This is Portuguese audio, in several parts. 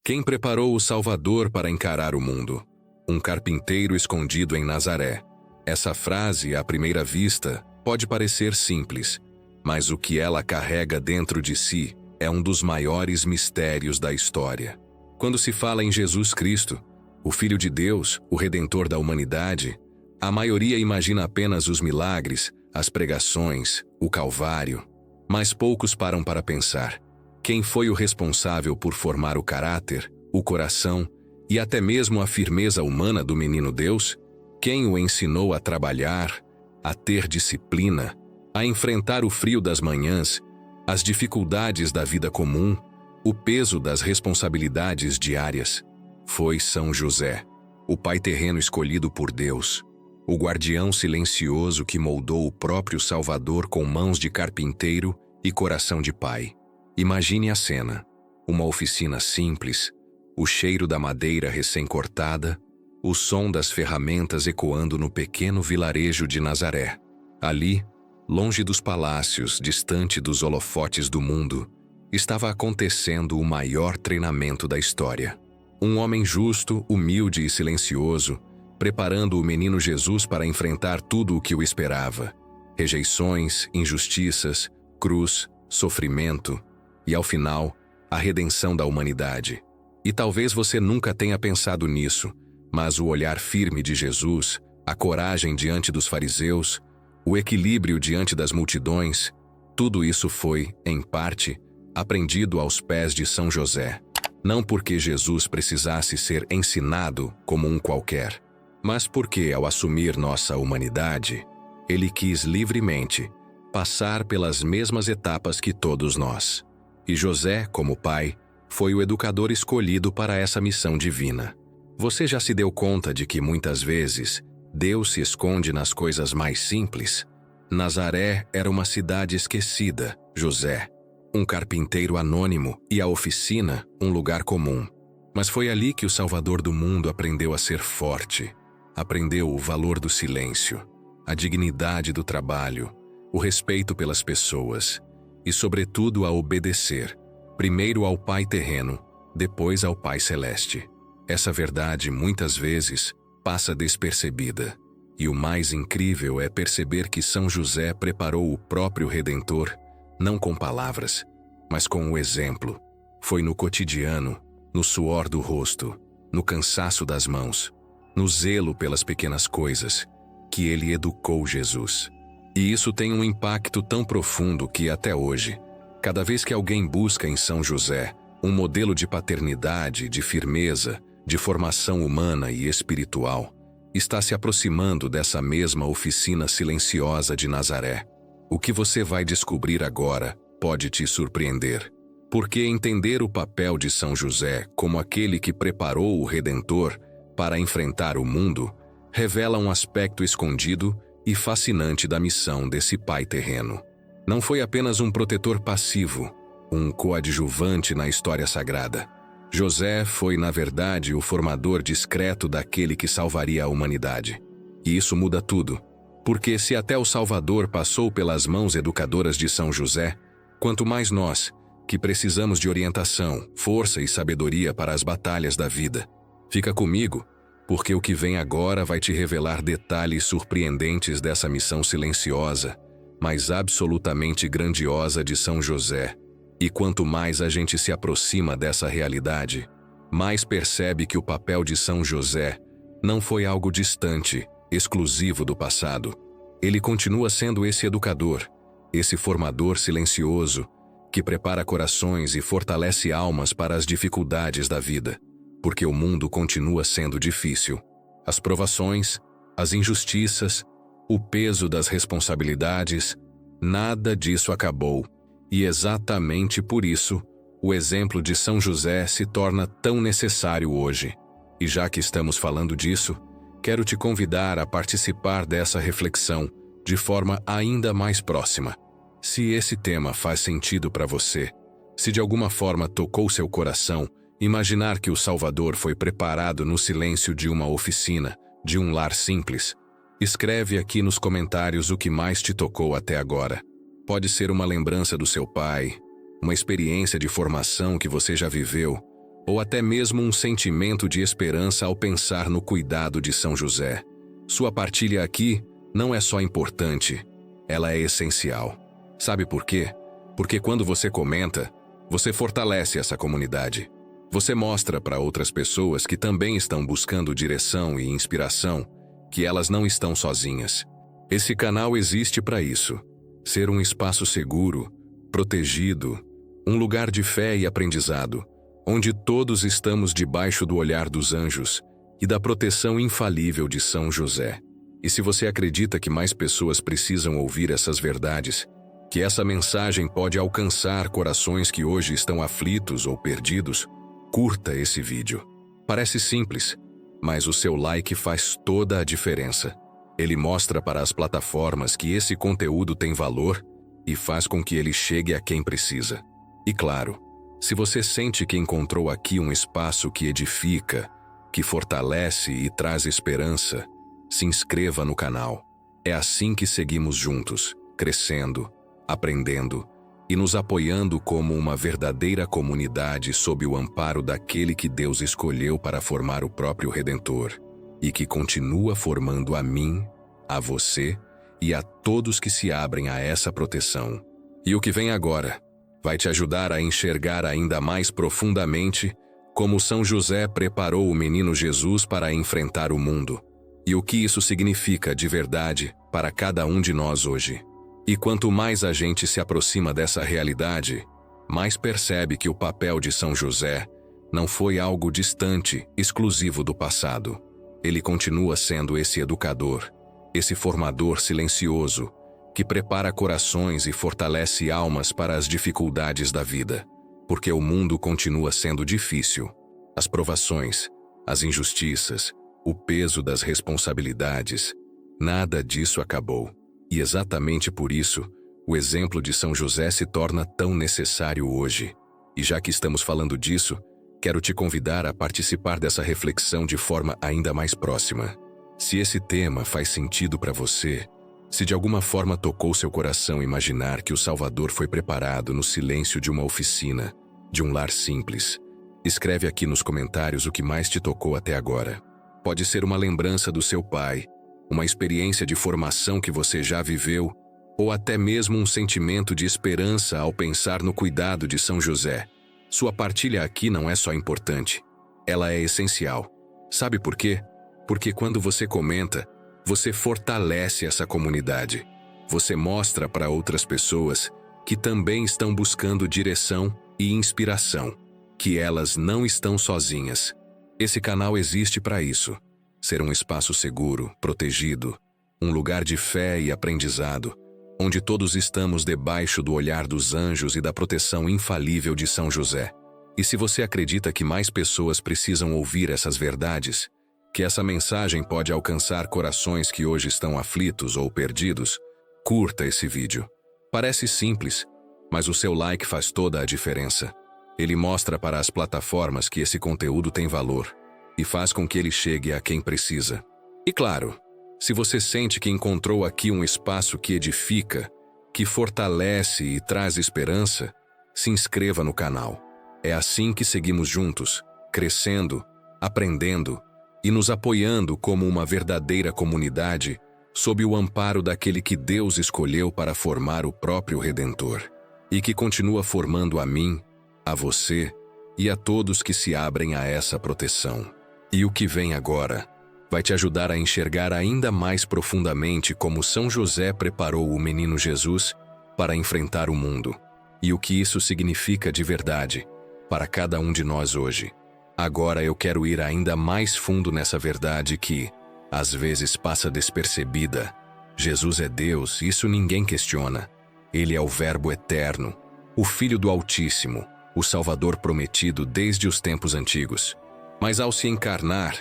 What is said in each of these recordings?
Quem preparou o Salvador para encarar o mundo? Um carpinteiro escondido em Nazaré. Essa frase, à primeira vista, pode parecer simples, mas o que ela carrega dentro de si é um dos maiores mistérios da história. Quando se fala em Jesus Cristo, o Filho de Deus, o Redentor da humanidade, a maioria imagina apenas os milagres, as pregações, o Calvário. Mas poucos param para pensar: quem foi o responsável por formar o caráter, o coração e até mesmo a firmeza humana do menino Deus? Quem o ensinou a trabalhar, a ter disciplina, a enfrentar o frio das manhãs, as dificuldades da vida comum, o peso das responsabilidades diárias? Foi São José, o pai terreno escolhido por Deus, o guardião silencioso que moldou o próprio Salvador com mãos de carpinteiro e coração de pai. Imagine a cena: uma oficina simples, o cheiro da madeira recém-cortada, o som das ferramentas ecoando no pequeno vilarejo de Nazaré. Ali, longe dos palácios, distante dos holofotes do mundo, estava acontecendo o maior treinamento da história. Um homem justo, humilde e silencioso, preparando o menino Jesus para enfrentar tudo o que o esperava: rejeições, injustiças, cruz, sofrimento e, ao final, a redenção da humanidade. E talvez você nunca tenha pensado nisso, mas o olhar firme de Jesus, a coragem diante dos fariseus, o equilíbrio diante das multidões, tudo isso foi, em parte, aprendido aos pés de São José. Não porque Jesus precisasse ser ensinado como um qualquer, mas porque, ao assumir nossa humanidade, ele quis livremente passar pelas mesmas etapas que todos nós. E José, como pai, foi o educador escolhido para essa missão divina. Você já se deu conta de que muitas vezes Deus se esconde nas coisas mais simples? Nazaré era uma cidade esquecida, José, um carpinteiro anônimo, e a oficina, um lugar comum. Mas foi ali que o Salvador do mundo aprendeu a ser forte, aprendeu o valor do silêncio, a dignidade do trabalho, o respeito pelas pessoas e, sobretudo, a obedecer, primeiro ao Pai terreno, depois ao Pai celeste. Essa verdade, muitas vezes, passa despercebida. E o mais incrível é perceber que São José preparou o próprio Redentor, não com palavras, mas com o exemplo. Foi no cotidiano, no suor do rosto, no cansaço das mãos, no zelo pelas pequenas coisas, que ele educou Jesus. E isso tem um impacto tão profundo que, até hoje, cada vez que alguém busca em São José um modelo de paternidade, de firmeza, de formação humana e espiritual, está se aproximando dessa mesma oficina silenciosa de Nazaré. O que você vai descobrir agora pode te surpreender, porque entender o papel de São José como aquele que preparou o Redentor para enfrentar o mundo revela um aspecto escondido e fascinante da missão desse pai terreno. Não foi apenas um protetor passivo, um coadjuvante na história sagrada. José foi, na verdade, o formador discreto daquele que salvaria a humanidade. E isso muda tudo, porque se até o Salvador passou pelas mãos educadoras de São José, quanto mais nós, que precisamos de orientação, força e sabedoria para as batalhas da vida. Fica comigo, porque o que vem agora vai te revelar detalhes surpreendentes dessa missão silenciosa, mas absolutamente grandiosa de São José. E quanto mais a gente se aproxima dessa realidade, mais percebe que o papel de São José não foi algo distante, exclusivo do passado. Ele continua sendo esse educador, esse formador silencioso, que prepara corações e fortalece almas para as dificuldades da vida. Porque o mundo continua sendo difícil. As provações, as injustiças, o peso das responsabilidades, nada disso acabou. E exatamente por isso, o exemplo de São José se torna tão necessário hoje. E já que estamos falando disso, quero te convidar a participar dessa reflexão de forma ainda mais próxima. Se esse tema faz sentido para você, se de alguma forma tocou seu coração, imaginar que o Salvador foi preparado no silêncio de uma oficina, de um lar simples, escreve aqui nos comentários o que mais te tocou até agora. Pode ser uma lembrança do seu pai, uma experiência de formação que você já viveu, ou até mesmo um sentimento de esperança ao pensar no cuidado de São José. Sua partilha aqui não é só importante, ela é essencial. Sabe por quê? Porque quando você comenta, você fortalece essa comunidade. Você mostra para outras pessoas que também estão buscando direção e inspiração, que elas não estão sozinhas. Esse canal existe para isso. Ser um espaço seguro, protegido, um lugar de fé e aprendizado, onde todos estamos debaixo do olhar dos anjos e da proteção infalível de São José. E se você acredita que mais pessoas precisam ouvir essas verdades, que essa mensagem pode alcançar corações que hoje estão aflitos ou perdidos, curta esse vídeo. Parece simples, mas o seu like faz toda a diferença. Ele mostra para as plataformas que esse conteúdo tem valor e faz com que ele chegue a quem precisa. E claro, se você sente que encontrou aqui um espaço que edifica, que fortalece e traz esperança, se inscreva no canal. É assim que seguimos juntos, crescendo, aprendendo e nos apoiando como uma verdadeira comunidade sob o amparo daquele que Deus escolheu para formar o próprio Redentor e que continua formando a mim, a você e a todos que se abrem a essa proteção. E o que vem agora vai te ajudar a enxergar ainda mais profundamente como São José preparou o menino Jesus para enfrentar o mundo e o que isso significa de verdade para cada um de nós hoje. E quanto mais a gente se aproxima dessa realidade, mais percebe que o papel de São José não foi algo distante, exclusivo do passado. Ele continua sendo esse educador, esse formador silencioso, que prepara corações e fortalece almas para as dificuldades da vida, porque o mundo continua sendo difícil. As provações, as injustiças, o peso das responsabilidades, nada disso acabou. E exatamente por isso, o exemplo de São José se torna tão necessário hoje. E já que estamos falando disso, quero te convidar a participar dessa reflexão de forma ainda mais próxima. Se esse tema faz sentido para você, se de alguma forma tocou seu coração imaginar que o Salvador foi preparado no silêncio de uma oficina, de um lar simples, escreve aqui nos comentários o que mais te tocou até agora. Pode ser uma lembrança do seu pai, uma experiência de formação que você já viveu, ou até mesmo um sentimento de esperança ao pensar no cuidado de São José. Sua partilha aqui não é só importante, ela é essencial. Sabe por quê? Porque quando você comenta, você fortalece essa comunidade. Você mostra para outras pessoas que também estão buscando direção e inspiração, que elas não estão sozinhas. Esse canal existe para isso. Ser um espaço seguro, protegido, um lugar de fé e aprendizado, onde todos estamos debaixo do olhar dos anjos e da proteção infalível de São José. E se você acredita que mais pessoas precisam ouvir essas verdades, que essa mensagem pode alcançar corações que hoje estão aflitos ou perdidos, curta esse vídeo. Parece simples, mas o seu like faz toda a diferença. Ele mostra para as plataformas que esse conteúdo tem valor e faz com que ele chegue a quem precisa. E claro, se você sente que encontrou aqui um espaço que edifica, que fortalece e traz esperança, se inscreva no canal. É assim que seguimos juntos, crescendo, aprendendo e nos apoiando como uma verdadeira comunidade sob o amparo daquele que Deus escolheu para formar o próprio Redentor e que continua formando a mim, a você e a todos que se abrem a essa proteção. E o que vem agora vai te ajudar a enxergar ainda mais profundamente como São José preparou o menino Jesus para enfrentar o mundo e o que isso significa de verdade para cada um de nós hoje. Agora eu quero ir ainda mais fundo nessa verdade que, às vezes, passa despercebida. Jesus é Deus, isso ninguém questiona. Ele é o Verbo eterno, o Filho do Altíssimo, o Salvador prometido desde os tempos antigos. Mas ao se encarnar,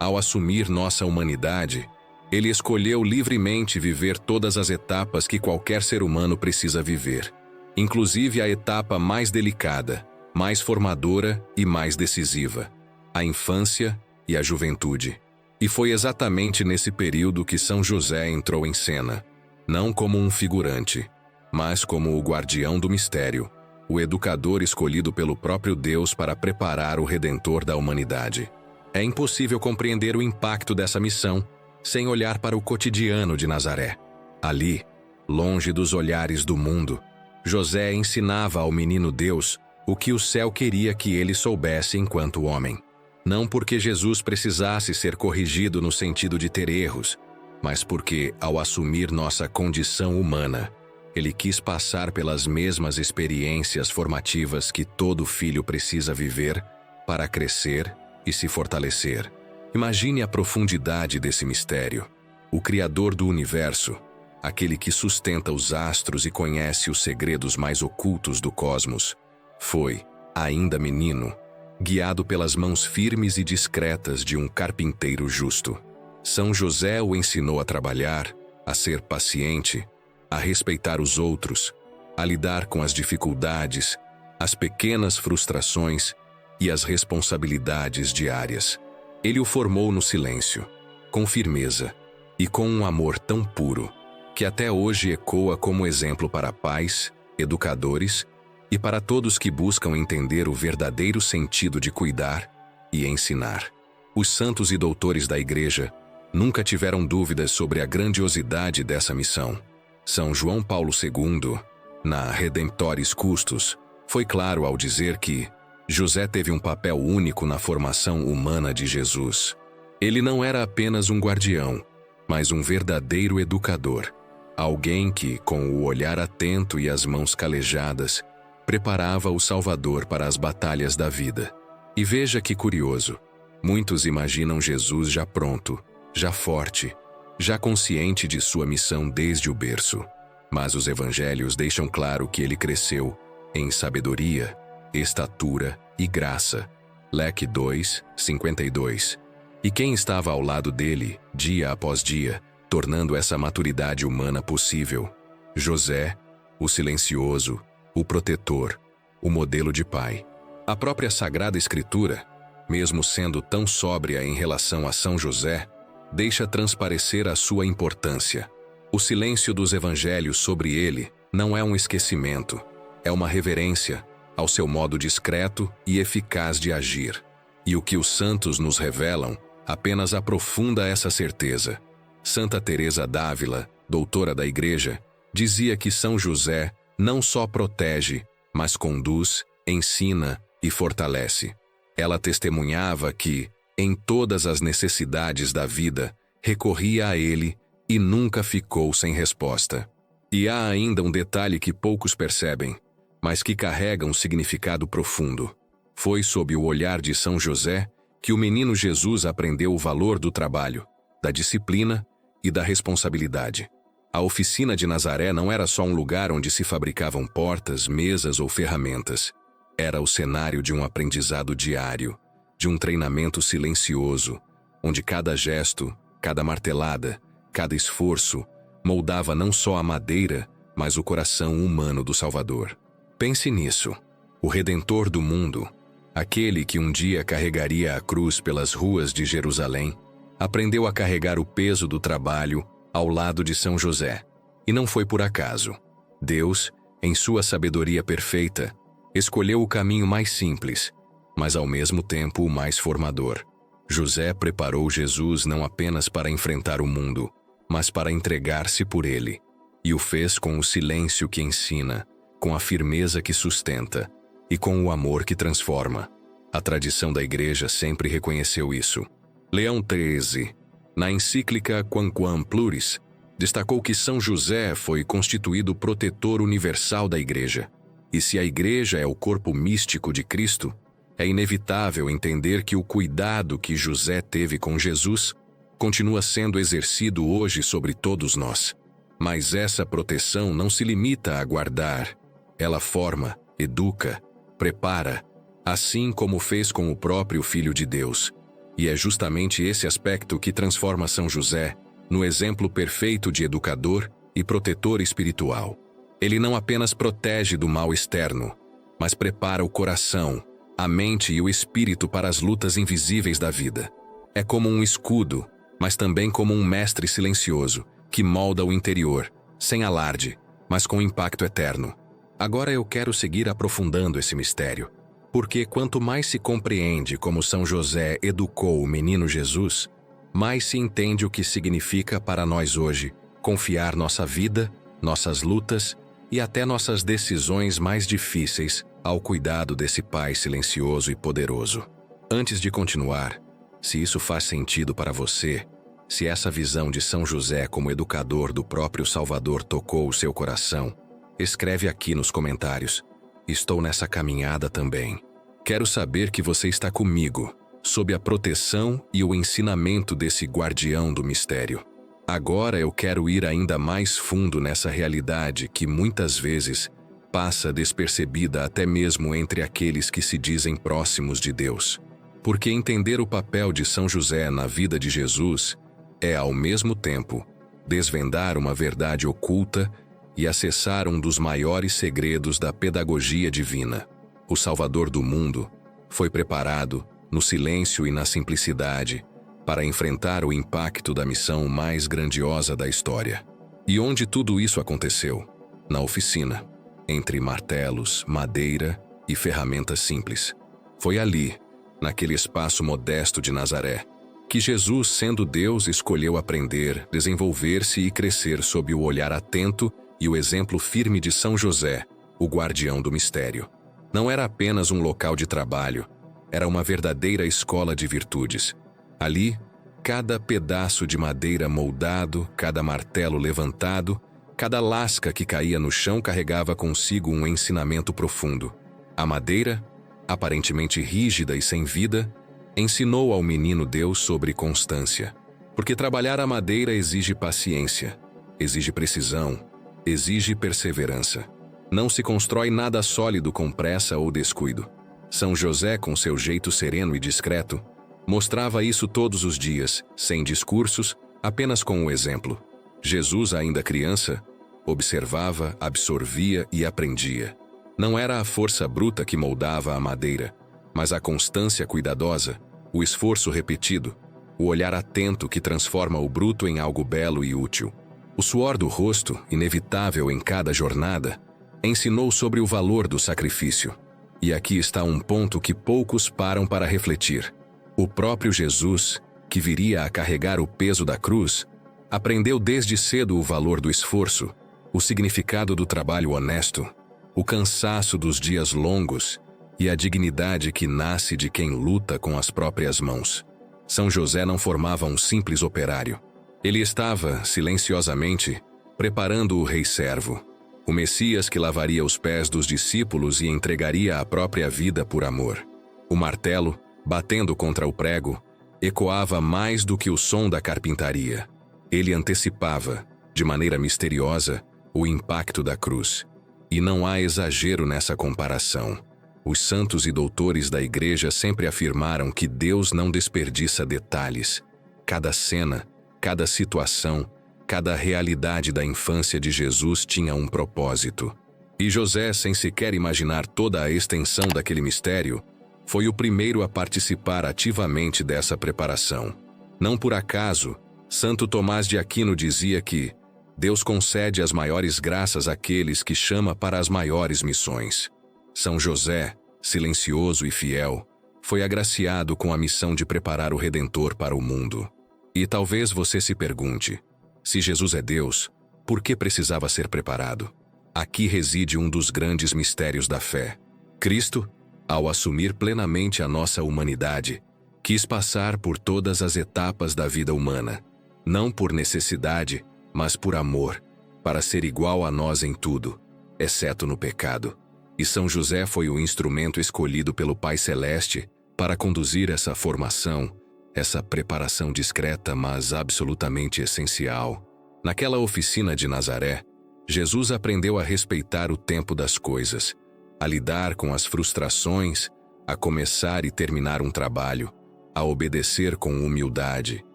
ao assumir nossa humanidade, ele escolheu livremente viver todas as etapas que qualquer ser humano precisa viver, inclusive a etapa mais delicada, mais formadora e mais decisiva, a infância e a juventude. E foi exatamente nesse período que São José entrou em cena, não como um figurante, mas como o guardião do mistério, o educador escolhido pelo próprio Deus para preparar o Redentor da humanidade. É impossível compreender o impacto dessa missão sem olhar para o cotidiano de Nazaré. Ali, longe dos olhares do mundo, José ensinava ao menino Deus o que o céu queria que ele soubesse enquanto homem. Não porque Jesus precisasse ser corrigido no sentido de ter erros, mas porque, ao assumir nossa condição humana, ele quis passar pelas mesmas experiências formativas que todo filho precisa viver para crescer e se fortalecer. Imagine a profundidade desse mistério. O Criador do universo, aquele que sustenta os astros e conhece os segredos mais ocultos do cosmos, foi, ainda menino, guiado pelas mãos firmes e discretas de um carpinteiro justo. São José o ensinou a trabalhar, a ser paciente, a respeitar os outros, a lidar com as dificuldades, as pequenas frustrações e as responsabilidades diárias. Ele o formou no silêncio, com firmeza e com um amor tão puro que até hoje ecoa como exemplo para pais, educadores e para todos que buscam entender o verdadeiro sentido de cuidar e ensinar. Os santos e doutores da Igreja nunca tiveram dúvidas sobre a grandiosidade dessa missão. São João Paulo II, na Redemptoris Custos, foi claro ao dizer que José teve um papel único na formação humana de Jesus. Ele não era apenas um guardião, mas um verdadeiro educador. Alguém que, com o olhar atento e as mãos calejadas, preparava o Salvador para as batalhas da vida. E veja que curioso, muitos imaginam Jesus já pronto, já forte, já consciente de sua missão desde o berço. Mas os evangelhos deixam claro que ele cresceu em sabedoria, estatura e graça. Leque 2, 52. E quem estava ao lado dele, dia após dia, tornando essa maturidade humana possível? José, o silencioso, o protetor, o modelo de pai. A própria Sagrada Escritura, mesmo sendo tão sóbria em relação a São José, deixa transparecer a sua importância. O silêncio dos evangelhos sobre ele não é um esquecimento, é uma reverência ao seu modo discreto e eficaz de agir. E o que os santos nos revelam apenas aprofunda essa certeza. Santa Teresa d'Ávila, doutora da Igreja, dizia que São José não só protege, mas conduz, ensina e fortalece. Ela testemunhava que, em todas as necessidades da vida, recorria a ele e nunca ficou sem resposta. E há ainda um detalhe que poucos percebem, mas que carrega um significado profundo. Foi sob o olhar de São José que o menino Jesus aprendeu o valor do trabalho, da disciplina e da responsabilidade. A oficina de Nazaré não era só um lugar onde se fabricavam portas, mesas ou ferramentas. Era o cenário de um aprendizado diário, de um treinamento silencioso, onde cada gesto, cada martelada, cada esforço moldava não só a madeira, mas o coração humano do Salvador. Pense nisso. O Redentor do mundo, aquele que um dia carregaria a cruz pelas ruas de Jerusalém, aprendeu a carregar o peso do trabalho ao lado de São José. E não foi por acaso. Deus, em sua sabedoria perfeita, escolheu o caminho mais simples, mas ao mesmo tempo o mais formador. José preparou Jesus não apenas para enfrentar o mundo, mas para entregar-se por ele. E o fez com o silêncio que ensina, com a firmeza que sustenta e com o amor que transforma. A tradição da Igreja sempre reconheceu isso. Leão XIII, na encíclica Quamquam Pluris, destacou que São José foi constituído protetor universal da Igreja. E se a Igreja é o corpo místico de Cristo, é inevitável entender que o cuidado que José teve com Jesus continua sendo exercido hoje sobre todos nós. Mas essa proteção não se limita a guardar. Ela forma, educa, prepara, assim como fez com o próprio Filho de Deus. E é justamente esse aspecto que transforma São José no exemplo perfeito de educador e protetor espiritual. Ele não apenas protege do mal externo, mas prepara o coração, a mente e o espírito para as lutas invisíveis da vida. É como um escudo, mas também como um mestre silencioso, que molda o interior, sem alarde, mas com impacto eterno. Agora eu quero seguir aprofundando esse mistério, porque quanto mais se compreende como São José educou o menino Jesus, mais se entende o que significa para nós hoje confiar nossa vida, nossas lutas e até nossas decisões mais difíceis ao cuidado desse Pai silencioso e poderoso. Antes de continuar, se isso faz sentido para você, se essa visão de São José como educador do próprio Salvador tocou o seu coração, escreve aqui nos comentários. Estou nessa caminhada também. Quero saber que você está comigo, sob a proteção e o ensinamento desse guardião do mistério. Agora eu quero ir ainda mais fundo nessa realidade que muitas vezes passa despercebida até mesmo entre aqueles que se dizem próximos de Deus. Porque entender o papel de São José na vida de Jesus é, ao mesmo tempo, desvendar uma verdade oculta e acessar um dos maiores segredos da pedagogia divina. O Salvador do mundo foi preparado, no silêncio e na simplicidade, para enfrentar o impacto da missão mais grandiosa da história. E onde tudo isso aconteceu? Na oficina, entre martelos, madeira e ferramentas simples. Foi ali, naquele espaço modesto de Nazaré, que Jesus, sendo Deus, escolheu aprender, desenvolver-se e crescer sob o olhar atento e o exemplo firme de São José, o guardião do mistério. Não era apenas um local de trabalho, era uma verdadeira escola de virtudes. Ali, cada pedaço de madeira moldado, cada martelo levantado, cada lasca que caía no chão carregava consigo um ensinamento profundo. A madeira, aparentemente rígida e sem vida, ensinou ao menino Deus sobre constância. Porque trabalhar a madeira exige paciência, exige precisão, exige perseverança. Não se constrói nada sólido com pressa ou descuido. São José, com seu jeito sereno e discreto, mostrava isso todos os dias, sem discursos, apenas com o exemplo. Jesus, ainda criança, observava, absorvia e aprendia. Não era a força bruta que moldava a madeira, mas a constância cuidadosa, o esforço repetido, o olhar atento que transforma o bruto em algo belo e útil. O suor do rosto, inevitável em cada jornada, ensinou sobre o valor do sacrifício. E aqui está um ponto que poucos param para refletir. O próprio Jesus, que viria a carregar o peso da cruz, aprendeu desde cedo o valor do esforço, o significado do trabalho honesto, o cansaço dos dias longos e a dignidade que nasce de quem luta com as próprias mãos. São José não formava um simples operário. Ele estava, silenciosamente, preparando o rei servo, o Messias que lavaria os pés dos discípulos e entregaria a própria vida por amor. O martelo, batendo contra o prego, ecoava mais do que o som da carpintaria. Ele antecipava, de maneira misteriosa, o impacto da cruz. E não há exagero nessa comparação. Os santos e doutores da Igreja sempre afirmaram que Deus não desperdiça detalhes. Cada cena, cada situação, cada realidade da infância de Jesus tinha um propósito. E José, sem sequer imaginar toda a extensão daquele mistério, foi o primeiro a participar ativamente dessa preparação. Não por acaso, Santo Tomás de Aquino dizia que Deus concede as maiores graças àqueles que chama para as maiores missões. São José, silencioso e fiel, foi agraciado com a missão de preparar o Redentor para o mundo. E talvez você se pergunte, se Jesus é Deus, por que precisava ser preparado? Aqui reside um dos grandes mistérios da fé. Cristo, ao assumir plenamente a nossa humanidade, quis passar por todas as etapas da vida humana, não por necessidade, mas por amor, para ser igual a nós em tudo, exceto no pecado. E São José foi o instrumento escolhido pelo Pai Celeste para conduzir essa formação, essa preparação discreta, mas absolutamente essencial. Naquela oficina de Nazaré, Jesus aprendeu a respeitar o tempo das coisas, a lidar com as frustrações, a começar e terminar um trabalho, a obedecer com humildade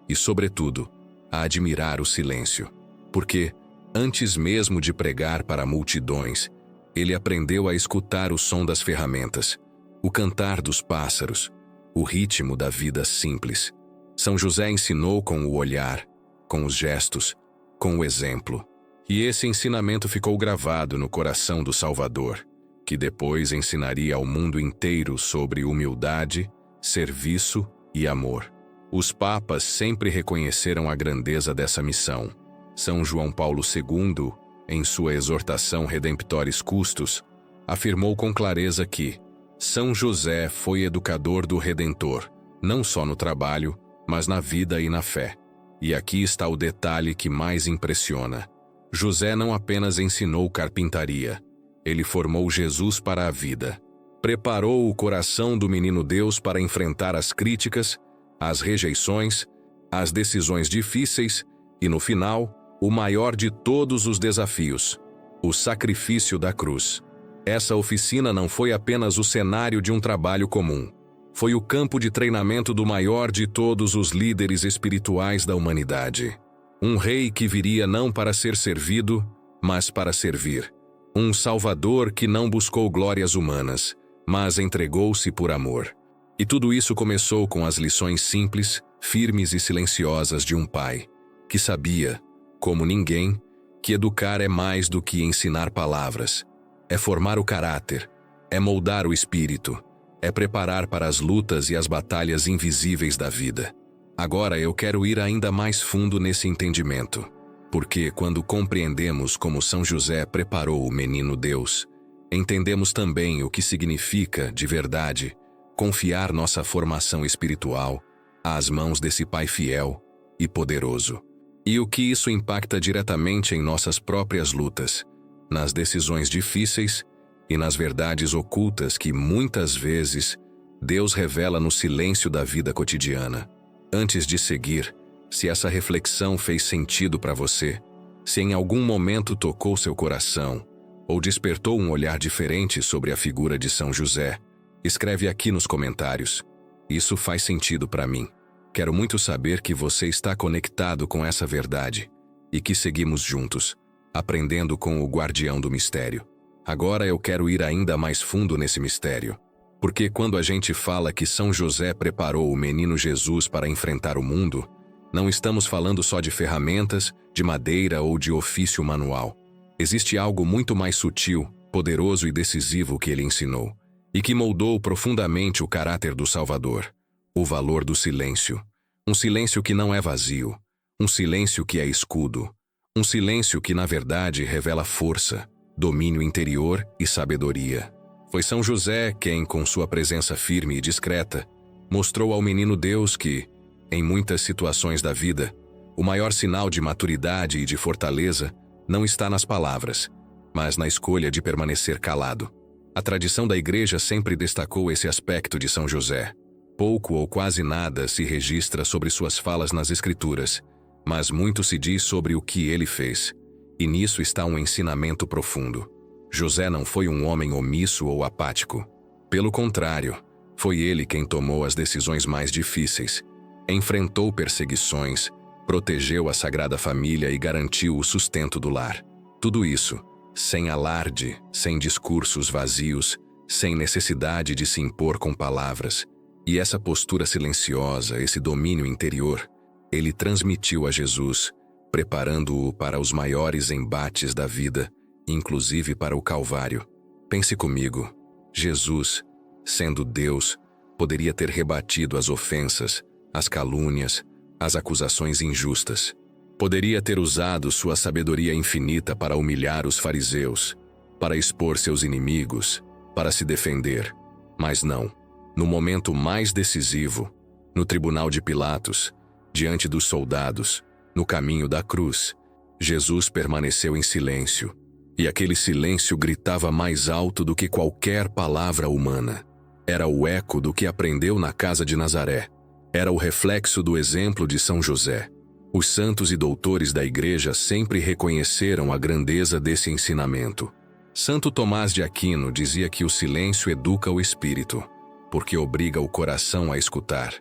e, sobretudo, a admirar o silêncio. Porque, antes mesmo de pregar para multidões, ele aprendeu a escutar o som das ferramentas, o cantar dos pássaros, o ritmo da vida simples. São José ensinou com o olhar, com os gestos, com o exemplo. E esse ensinamento ficou gravado no coração do Salvador, que depois ensinaria ao mundo inteiro sobre humildade, serviço e amor. Os papas sempre reconheceram a grandeza dessa missão. São João Paulo II, em sua exortação Redemptoris Custos, afirmou com clareza que São José foi educador do Redentor, não só no trabalho, mas na vida e na fé. E aqui está o detalhe que mais impressiona. José não apenas ensinou carpintaria, ele formou Jesus para a vida. Preparou o coração do menino Deus para enfrentar as críticas, as rejeições, as decisões difíceis e, no final, o maior de todos os desafios, o sacrifício da cruz. Essa oficina não foi apenas o cenário de um trabalho comum. Foi o campo de treinamento do maior de todos os líderes espirituais da humanidade. Um rei que viria não para ser servido, mas para servir. Um Salvador que não buscou glórias humanas, mas entregou-se por amor. E tudo isso começou com as lições simples, firmes e silenciosas de um pai, que sabia, como ninguém, que educar é mais do que ensinar palavras. É formar o caráter, é moldar o espírito, é preparar para as lutas e as batalhas invisíveis da vida. Agora eu quero ir ainda mais fundo nesse entendimento, porque quando compreendemos como São José preparou o menino Deus, entendemos também o que significa, de verdade, confiar nossa formação espiritual às mãos desse Pai fiel e poderoso. E o que isso impacta diretamente em nossas próprias lutas, nas decisões difíceis e nas verdades ocultas que, muitas vezes, Deus revela no silêncio da vida cotidiana. Antes de seguir, se essa reflexão fez sentido para você, se em algum momento tocou seu coração ou despertou um olhar diferente sobre a figura de São José, escreve aqui nos comentários. Isso faz sentido para mim. Quero muito saber que você está conectado com essa verdade e que seguimos juntos, aprendendo com o guardião do mistério. Agora eu quero ir ainda mais fundo nesse mistério. Porque quando a gente fala que São José preparou o menino Jesus para enfrentar o mundo, não estamos falando só de ferramentas, de madeira ou de ofício manual. Existe algo muito mais sutil, poderoso e decisivo que ele ensinou, e que moldou profundamente o caráter do Salvador: o valor do silêncio. Um silêncio que não é vazio, um silêncio que é escudo, um silêncio que na verdade revela força, domínio interior e sabedoria. Foi São José quem, com sua presença firme e discreta, mostrou ao menino Deus que, em muitas situações da vida, o maior sinal de maturidade e de fortaleza não está nas palavras, mas na escolha de permanecer calado. A tradição da Igreja sempre destacou esse aspecto de São José. Pouco ou quase nada se registra sobre suas falas nas Escrituras, mas muito se diz sobre o que ele fez, e nisso está um ensinamento profundo. José não foi um homem omisso ou apático. Pelo contrário, foi ele quem tomou as decisões mais difíceis, enfrentou perseguições, protegeu a Sagrada Família e garantiu o sustento do lar. Tudo isso, sem alarde, sem discursos vazios, sem necessidade de se impor com palavras. E essa postura silenciosa, esse domínio interior, ele transmitiu a Jesus, preparando-o para os maiores embates da vida, inclusive para o Calvário. Pense comigo, Jesus, sendo Deus, poderia ter rebatido as ofensas, as calúnias, as acusações injustas. Poderia ter usado sua sabedoria infinita para humilhar os fariseus, para expor seus inimigos, para se defender. Mas não. No momento mais decisivo, no tribunal de Pilatos, diante dos soldados, no caminho da cruz, Jesus permaneceu em silêncio. E aquele silêncio gritava mais alto do que qualquer palavra humana. Era o eco do que aprendeu na casa de Nazaré. Era o reflexo do exemplo de São José. Os santos e doutores da Igreja sempre reconheceram a grandeza desse ensinamento. Santo Tomás de Aquino dizia que o silêncio educa o espírito, porque obriga o coração a escutar.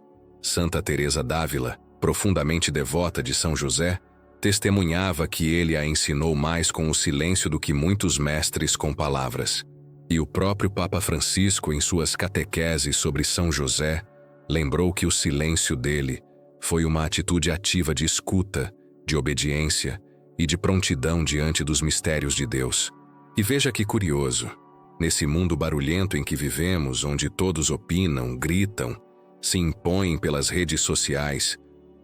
Santa Teresa d'Ávila, profundamente devota de São José, testemunhava que ele a ensinou mais com o silêncio do que muitos mestres com palavras. E o próprio Papa Francisco, em suas catequeses sobre São José, lembrou que o silêncio dele foi uma atitude ativa de escuta, de obediência e de prontidão diante dos mistérios de Deus. E veja que curioso, nesse mundo barulhento em que vivemos, onde todos opinam, gritam, se impõem pelas redes sociais,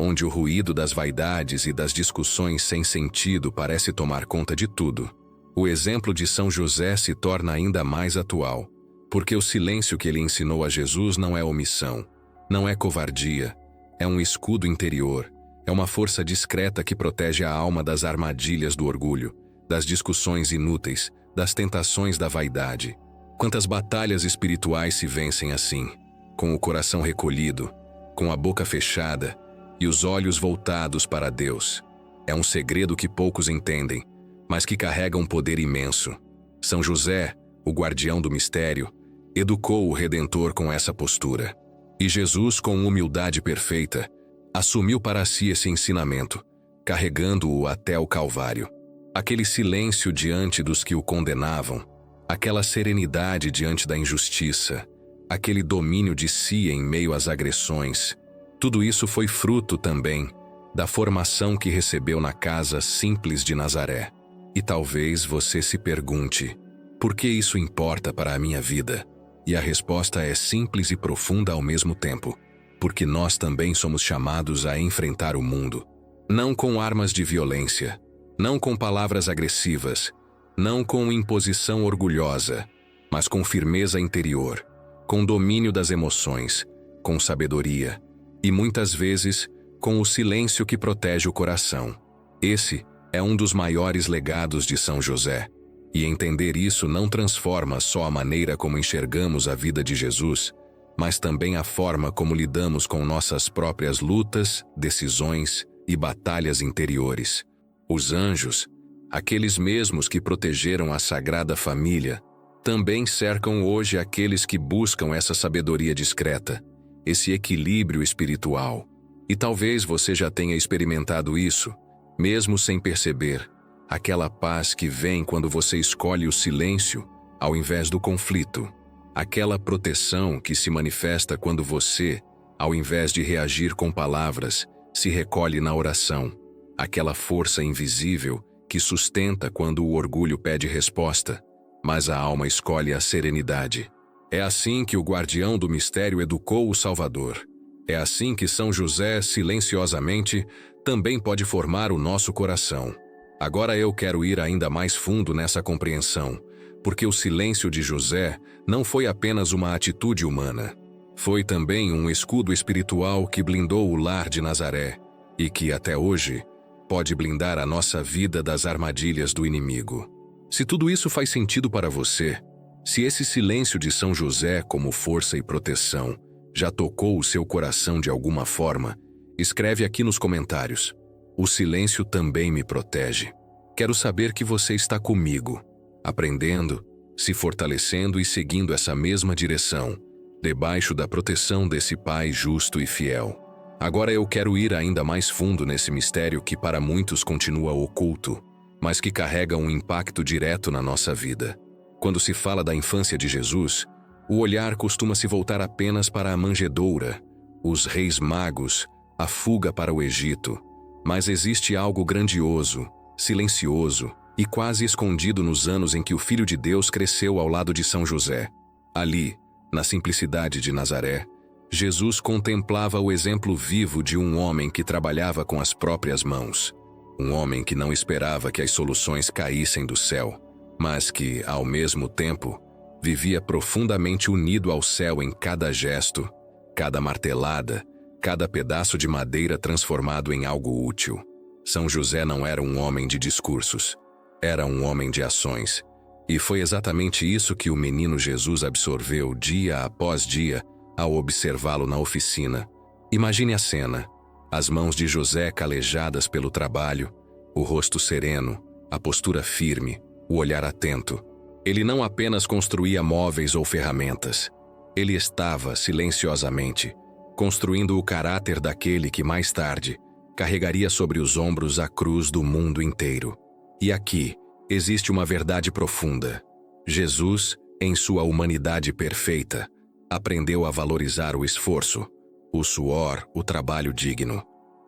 onde o ruído das vaidades e das discussões sem sentido parece tomar conta de tudo, o exemplo de São José se torna ainda mais atual, porque o silêncio que ele ensinou a Jesus não é omissão, não é covardia, é um escudo interior, é uma força discreta que protege a alma das armadilhas do orgulho, das discussões inúteis, das tentações da vaidade. Quantas batalhas espirituais se vencem assim, com o coração recolhido, com a boca fechada e os olhos voltados para Deus. É um segredo que poucos entendem, mas que carrega um poder imenso. São José, o guardião do mistério, educou o Redentor com essa postura. E Jesus, com humildade perfeita, assumiu para si esse ensinamento, carregando-o até o Calvário. Aquele silêncio diante dos que o condenavam, aquela serenidade diante da injustiça, aquele domínio de si em meio às agressões, tudo isso foi fruto também da formação que recebeu na casa simples de Nazaré. E talvez você se pergunte, por que isso importa para a minha vida? E a resposta é simples e profunda ao mesmo tempo, porque nós também somos chamados a enfrentar o mundo, não com armas de violência, não com palavras agressivas, não com imposição orgulhosa, mas com firmeza interior, com domínio das emoções, com sabedoria e muitas vezes com o silêncio que protege o coração. Esse é um dos maiores legados de São José. E entender isso não transforma só a maneira como enxergamos a vida de Jesus, mas também a forma como lidamos com nossas próprias lutas, decisões e batalhas interiores. Os anjos, aqueles mesmos que protegeram a Sagrada Família, também cercam hoje aqueles que buscam essa sabedoria discreta, esse equilíbrio espiritual. E talvez você já tenha experimentado isso, mesmo sem perceber. Aquela paz que vem quando você escolhe o silêncio ao invés do conflito. Aquela proteção que se manifesta quando você, ao invés de reagir com palavras, se recolhe na oração. Aquela força invisível que sustenta quando o orgulho pede resposta, mas a alma escolhe a serenidade. É assim que o guardião do mistério educou o Salvador. É assim que São José, silenciosamente, também pode formar o nosso coração. Agora eu quero ir ainda mais fundo nessa compreensão, porque o silêncio de José não foi apenas uma atitude humana. Foi também um escudo espiritual que blindou o lar de Nazaré e que, até hoje, pode blindar a nossa vida das armadilhas do inimigo. Se tudo isso faz sentido para você, se esse silêncio de São José como força e proteção já tocou o seu coração de alguma forma, escreve aqui nos comentários. O silêncio também me protege. Quero saber que você está comigo, aprendendo, se fortalecendo e seguindo essa mesma direção, debaixo da proteção desse Pai justo e fiel. Agora eu quero ir ainda mais fundo nesse mistério que para muitos continua oculto, mas que carrega um impacto direto na nossa vida. Quando se fala da infância de Jesus, o olhar costuma se voltar apenas para a manjedoura, os reis magos, a fuga para o Egito. Mas existe algo grandioso, silencioso e quase escondido nos anos em que o Filho de Deus cresceu ao lado de São José. Ali, na simplicidade de Nazaré, Jesus contemplava o exemplo vivo de um homem que trabalhava com as próprias mãos. Um homem que não esperava que as soluções caíssem do céu, mas que, ao mesmo tempo, vivia profundamente unido ao céu em cada gesto, cada martelada, cada pedaço de madeira transformado em algo útil. São José não era um homem de discursos, era um homem de ações. E foi exatamente isso que o menino Jesus absorveu dia após dia ao observá-lo na oficina. Imagine a cena, as mãos de José calejadas pelo trabalho, o rosto sereno, a postura firme, o olhar atento. Ele não apenas construía móveis ou ferramentas, ele estava, silenciosamente, construindo o caráter daquele que mais tarde carregaria sobre os ombros a cruz do mundo inteiro. E aqui existe uma verdade profunda. Jesus, em sua humanidade perfeita, aprendeu a valorizar o esforço, o suor, o trabalho digno.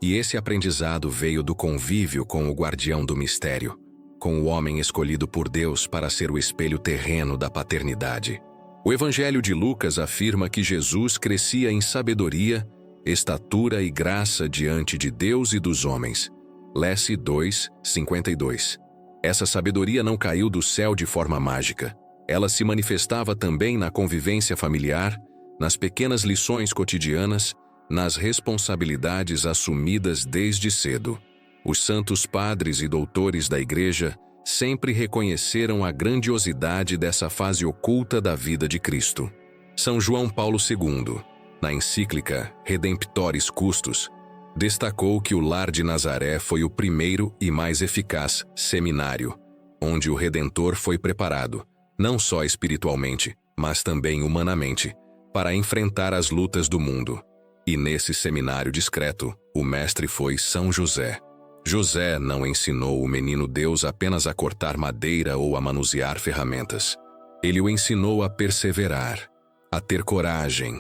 E esse aprendizado veio do convívio com o guardião do mistério, com o homem escolhido por Deus para ser o espelho terreno da paternidade. O Evangelho de Lucas afirma que Jesus crescia em sabedoria, estatura e graça diante de Deus e dos homens. Lesse 2:52. Essa sabedoria não caiu do céu de forma mágica. Ela se manifestava também na convivência familiar, nas pequenas lições cotidianas, nas responsabilidades assumidas desde cedo. Os santos padres e doutores da Igreja sempre reconheceram a grandiosidade dessa fase oculta da vida de Cristo. São João Paulo II, na encíclica Redemptoris Custos, destacou que o lar de Nazaré foi o primeiro e mais eficaz seminário, onde o Redentor foi preparado, não só espiritualmente, mas também humanamente, para enfrentar as lutas do mundo. E nesse seminário discreto, o mestre foi São José. José não ensinou o menino Deus apenas a cortar madeira ou a manusear ferramentas. Ele o ensinou a perseverar, a ter coragem,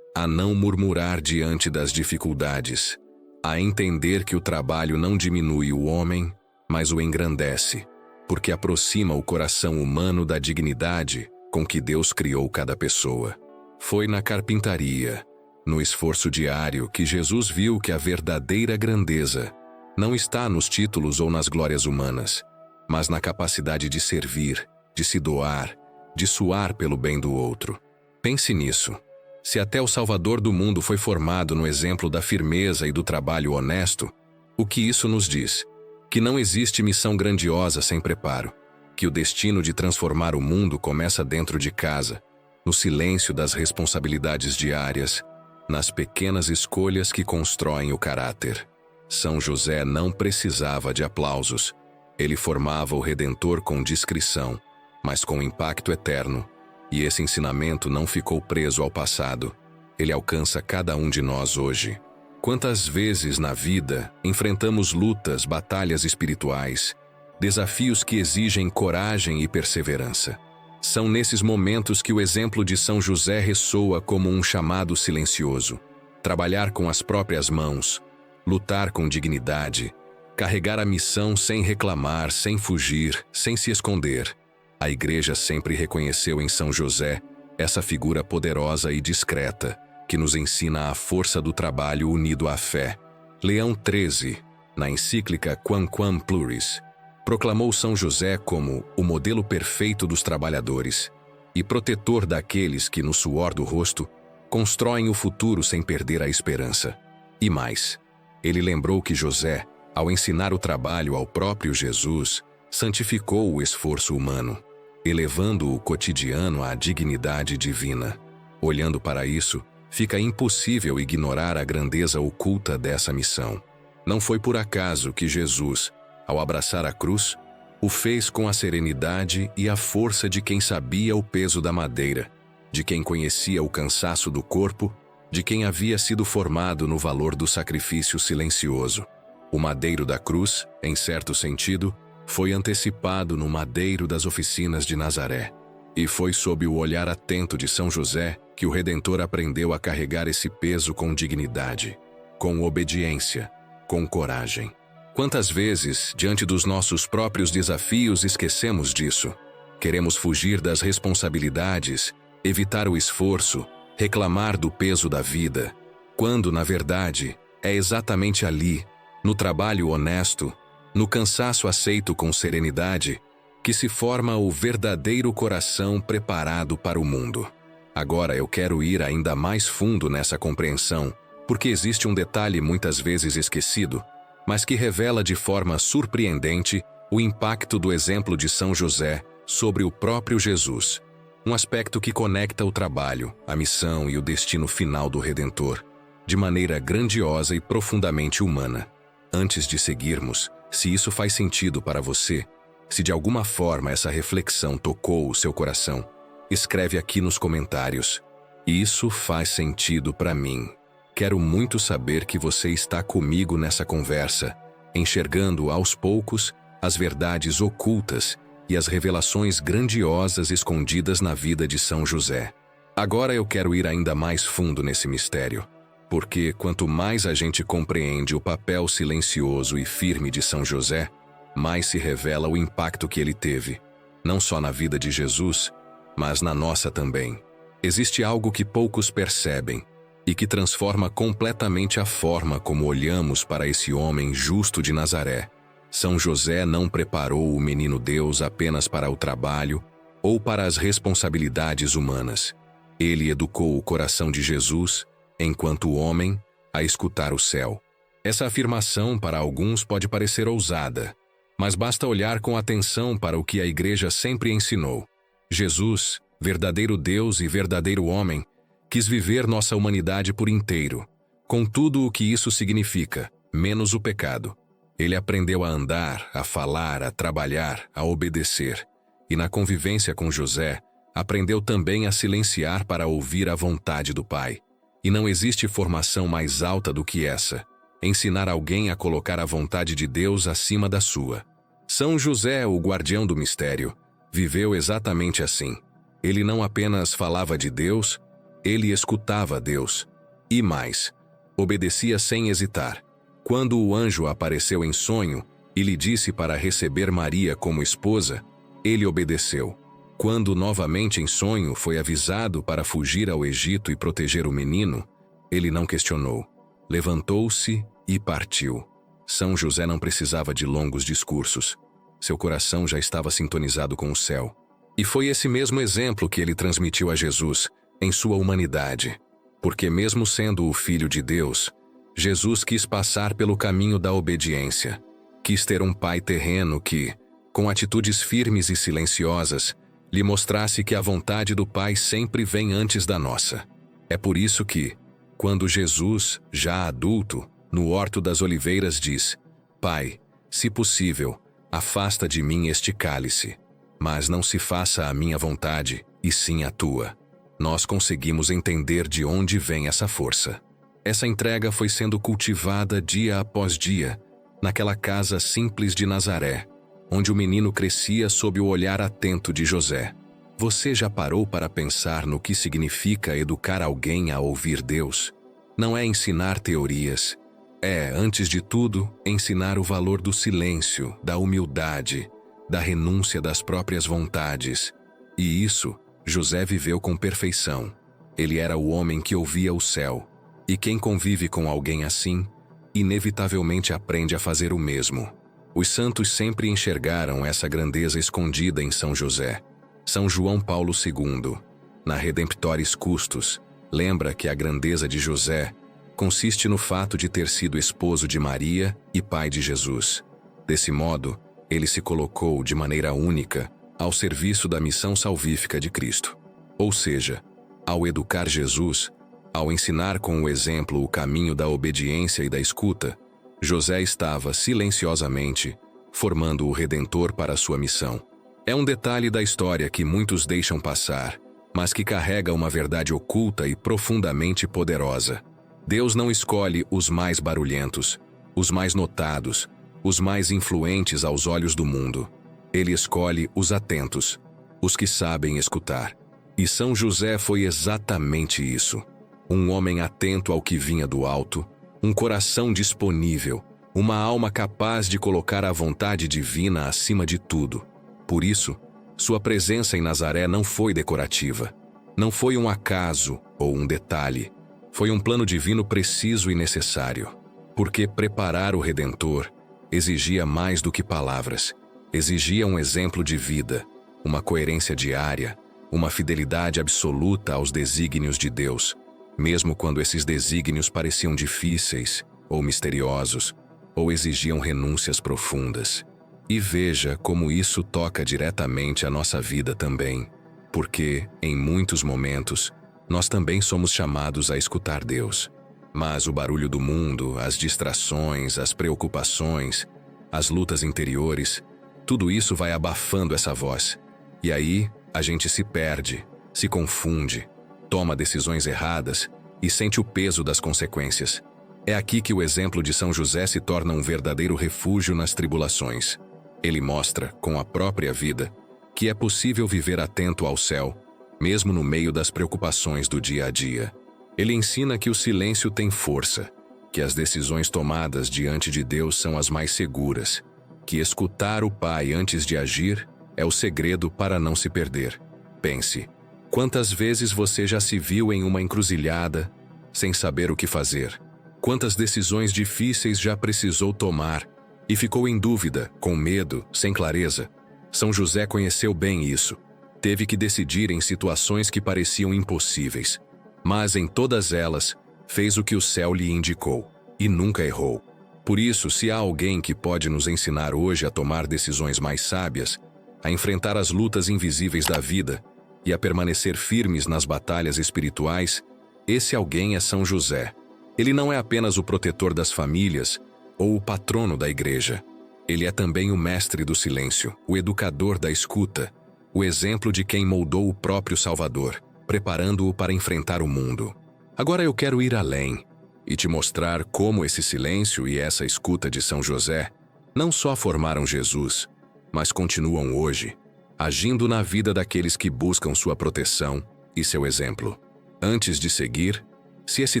a não murmurar diante das dificuldades, a entender que o trabalho não diminui o homem, mas o engrandece, porque aproxima o coração humano da dignidade com que Deus criou cada pessoa. Foi na carpintaria, no esforço diário, que Jesus viu que a verdadeira grandeza não está nos títulos ou nas glórias humanas, mas na capacidade de servir, de se doar, de suar pelo bem do outro. Pense nisso. Se até o Salvador do mundo foi formado no exemplo da firmeza e do trabalho honesto, o que isso nos diz? Que não existe missão grandiosa sem preparo, que o destino de transformar o mundo começa dentro de casa, no silêncio das responsabilidades diárias, nas pequenas escolhas que constroem o caráter. São José não precisava de aplausos. Ele formava o Redentor com discrição, mas com impacto eterno. E esse ensinamento não ficou preso ao passado. Ele alcança cada um de nós hoje. Quantas vezes na vida enfrentamos lutas, batalhas espirituais, desafios que exigem coragem e perseverança. São nesses momentos que o exemplo de São José ressoa como um chamado silencioso. Trabalhar com as próprias mãos, lutar com dignidade, carregar a missão sem reclamar, sem fugir, sem se esconder. A Igreja sempre reconheceu em São José essa figura poderosa e discreta, que nos ensina a força do trabalho unido à fé. Leão XIII, na encíclica Quamquam Pluris, proclamou São José como o modelo perfeito dos trabalhadores e protetor daqueles que, no suor do rosto, constroem o futuro sem perder a esperança. E mais, ele lembrou que José, ao ensinar o trabalho ao próprio Jesus, santificou o esforço humano, elevando o cotidiano à dignidade divina. Olhando para isso, fica impossível ignorar a grandeza oculta dessa missão. Não foi por acaso que Jesus, ao abraçar a cruz, o fez com a serenidade e a força de quem sabia o peso da madeira, de quem conhecia o cansaço do corpo, de quem havia sido formado no valor do sacrifício silencioso. O madeiro da cruz, em certo sentido, foi antecipado no madeiro das oficinas de Nazaré. E foi sob o olhar atento de São José que o Redentor aprendeu a carregar esse peso com dignidade, com obediência, com coragem. Quantas vezes, diante dos nossos próprios desafios, esquecemos disso? Queremos fugir das responsabilidades, evitar o esforço, reclamar do peso da vida, quando, na verdade, é exatamente ali, no trabalho honesto, no cansaço aceito com serenidade, que se forma o verdadeiro coração preparado para o mundo. Agora eu quero ir ainda mais fundo nessa compreensão, porque existe um detalhe muitas vezes esquecido, mas que revela de forma surpreendente o impacto do exemplo de São José sobre o próprio Jesus. Um aspecto que conecta o trabalho, a missão e o destino final do Redentor, de maneira grandiosa e profundamente humana. Antes de seguirmos, se isso faz sentido para você, se de alguma forma essa reflexão tocou o seu coração, escreve aqui nos comentários. Isso faz sentido para mim. Quero muito saber que você está comigo nessa conversa, enxergando aos poucos as verdades ocultas e as revelações grandiosas escondidas na vida de São José. Agora eu quero ir ainda mais fundo nesse mistério. Porque quanto mais a gente compreende o papel silencioso e firme de São José, mais se revela o impacto que ele teve, não só na vida de Jesus, mas na nossa também. Existe algo que poucos percebem e que transforma completamente a forma como olhamos para esse homem justo de Nazaré. São José não preparou o menino Deus apenas para o trabalho ou para as responsabilidades humanas. Ele educou o coração de Jesus, enquanto homem, a escutar o céu. Essa afirmação para alguns pode parecer ousada, mas basta olhar com atenção para o que a Igreja sempre ensinou. Jesus, verdadeiro Deus e verdadeiro homem, quis viver nossa humanidade por inteiro, com tudo o que isso significa, menos o pecado. Ele aprendeu a andar, a falar, a trabalhar, a obedecer. E na convivência com José, aprendeu também a silenciar para ouvir a vontade do Pai. E não existe formação mais alta do que essa: ensinar alguém a colocar a vontade de Deus acima da sua. São José, o guardião do mistério, viveu exatamente assim. Ele não apenas falava de Deus, ele escutava Deus. E mais, obedecia sem hesitar. Quando o anjo apareceu em sonho e lhe disse para receber Maria como esposa, ele obedeceu. Quando novamente em sonho foi avisado para fugir ao Egito e proteger o menino, ele não questionou. Levantou-se e partiu. São José não precisava de longos discursos. Seu coração já estava sintonizado com o céu. E foi esse mesmo exemplo que ele transmitiu a Jesus, em sua humanidade. Porque mesmo sendo o Filho de Deus, Jesus quis passar pelo caminho da obediência. Quis ter um pai terreno que, com atitudes firmes e silenciosas, lhe mostrasse que a vontade do Pai sempre vem antes da nossa. É por isso que, quando Jesus, já adulto, no Horto das Oliveiras diz: Pai, se possível, afasta de mim este cálice, mas não se faça a minha vontade, e sim a tua. Nós conseguimos entender de onde vem essa força. Essa entrega foi sendo cultivada dia após dia, naquela casa simples de Nazaré, onde o menino crescia sob o olhar atento de José. Você já parou para pensar no que significa educar alguém a ouvir Deus? Não é ensinar teorias. É, antes de tudo, ensinar o valor do silêncio, da humildade, da renúncia das próprias vontades. E isso, José viveu com perfeição. Ele era o homem que ouvia o céu. E quem convive com alguém assim, inevitavelmente aprende a fazer o mesmo. Os santos sempre enxergaram essa grandeza escondida em São José. São João Paulo II, na Redemptoris Custos, lembra que a grandeza de José consiste no fato de ter sido esposo de Maria e pai de Jesus. Desse modo, ele se colocou de maneira única ao serviço da missão salvífica de Cristo. Ou seja, ao educar Jesus, ao ensinar com o exemplo o caminho da obediência e da escuta, José estava silenciosamente formando o Redentor para sua missão. É um detalhe da história que muitos deixam passar, mas que carrega uma verdade oculta e profundamente poderosa. Deus não escolhe os mais barulhentos, os mais notados, os mais influentes aos olhos do mundo. Ele escolhe os atentos, os que sabem escutar. E São José foi exatamente isso. Um homem atento ao que vinha do alto, um coração disponível, uma alma capaz de colocar a vontade divina acima de tudo. Por isso, sua presença em Nazaré não foi decorativa. Não foi um acaso ou um detalhe. Foi um plano divino preciso e necessário. Porque preparar o Redentor exigia mais do que palavras. Exigia um exemplo de vida, uma coerência diária, uma fidelidade absoluta aos desígnios de Deus, mesmo quando esses desígnios pareciam difíceis ou misteriosos, ou exigiam renúncias profundas. E veja como isso toca diretamente a nossa vida também, porque, em muitos momentos, nós também somos chamados a escutar Deus. Mas o barulho do mundo, as distrações, as preocupações, as lutas interiores, tudo isso vai abafando essa voz. E aí, a gente se perde, se confunde, toma decisões erradas e sente o peso das consequências. É aqui que o exemplo de São José se torna um verdadeiro refúgio nas tribulações. Ele mostra, com a própria vida, que é possível viver atento ao céu, mesmo no meio das preocupações do dia a dia. Ele ensina que o silêncio tem força, que as decisões tomadas diante de Deus são as mais seguras, que escutar o Pai antes de agir é o segredo para não se perder. Pense, quantas vezes você já se viu em uma encruzilhada sem saber o que fazer? Quantas decisões difíceis já precisou tomar e ficou em dúvida, com medo, sem clareza? São José conheceu bem isso. Teve que decidir em situações que pareciam impossíveis, mas em todas elas, fez o que o céu lhe indicou e nunca errou. Por isso, se há alguém que pode nos ensinar hoje a tomar decisões mais sábias, a enfrentar as lutas invisíveis da vida e a permanecer firmes nas batalhas espirituais, esse alguém é São José. Ele não é apenas o protetor das famílias ou o patrono da igreja. Ele é também o mestre do silêncio, o educador da escuta, o exemplo de quem moldou o próprio Salvador, preparando-o para enfrentar o mundo. Agora eu quero ir além e te mostrar como esse silêncio e essa escuta de São José não só formaram Jesus, mas continuam hoje, agindo na vida daqueles que buscam sua proteção e seu exemplo. Antes de seguir, se esse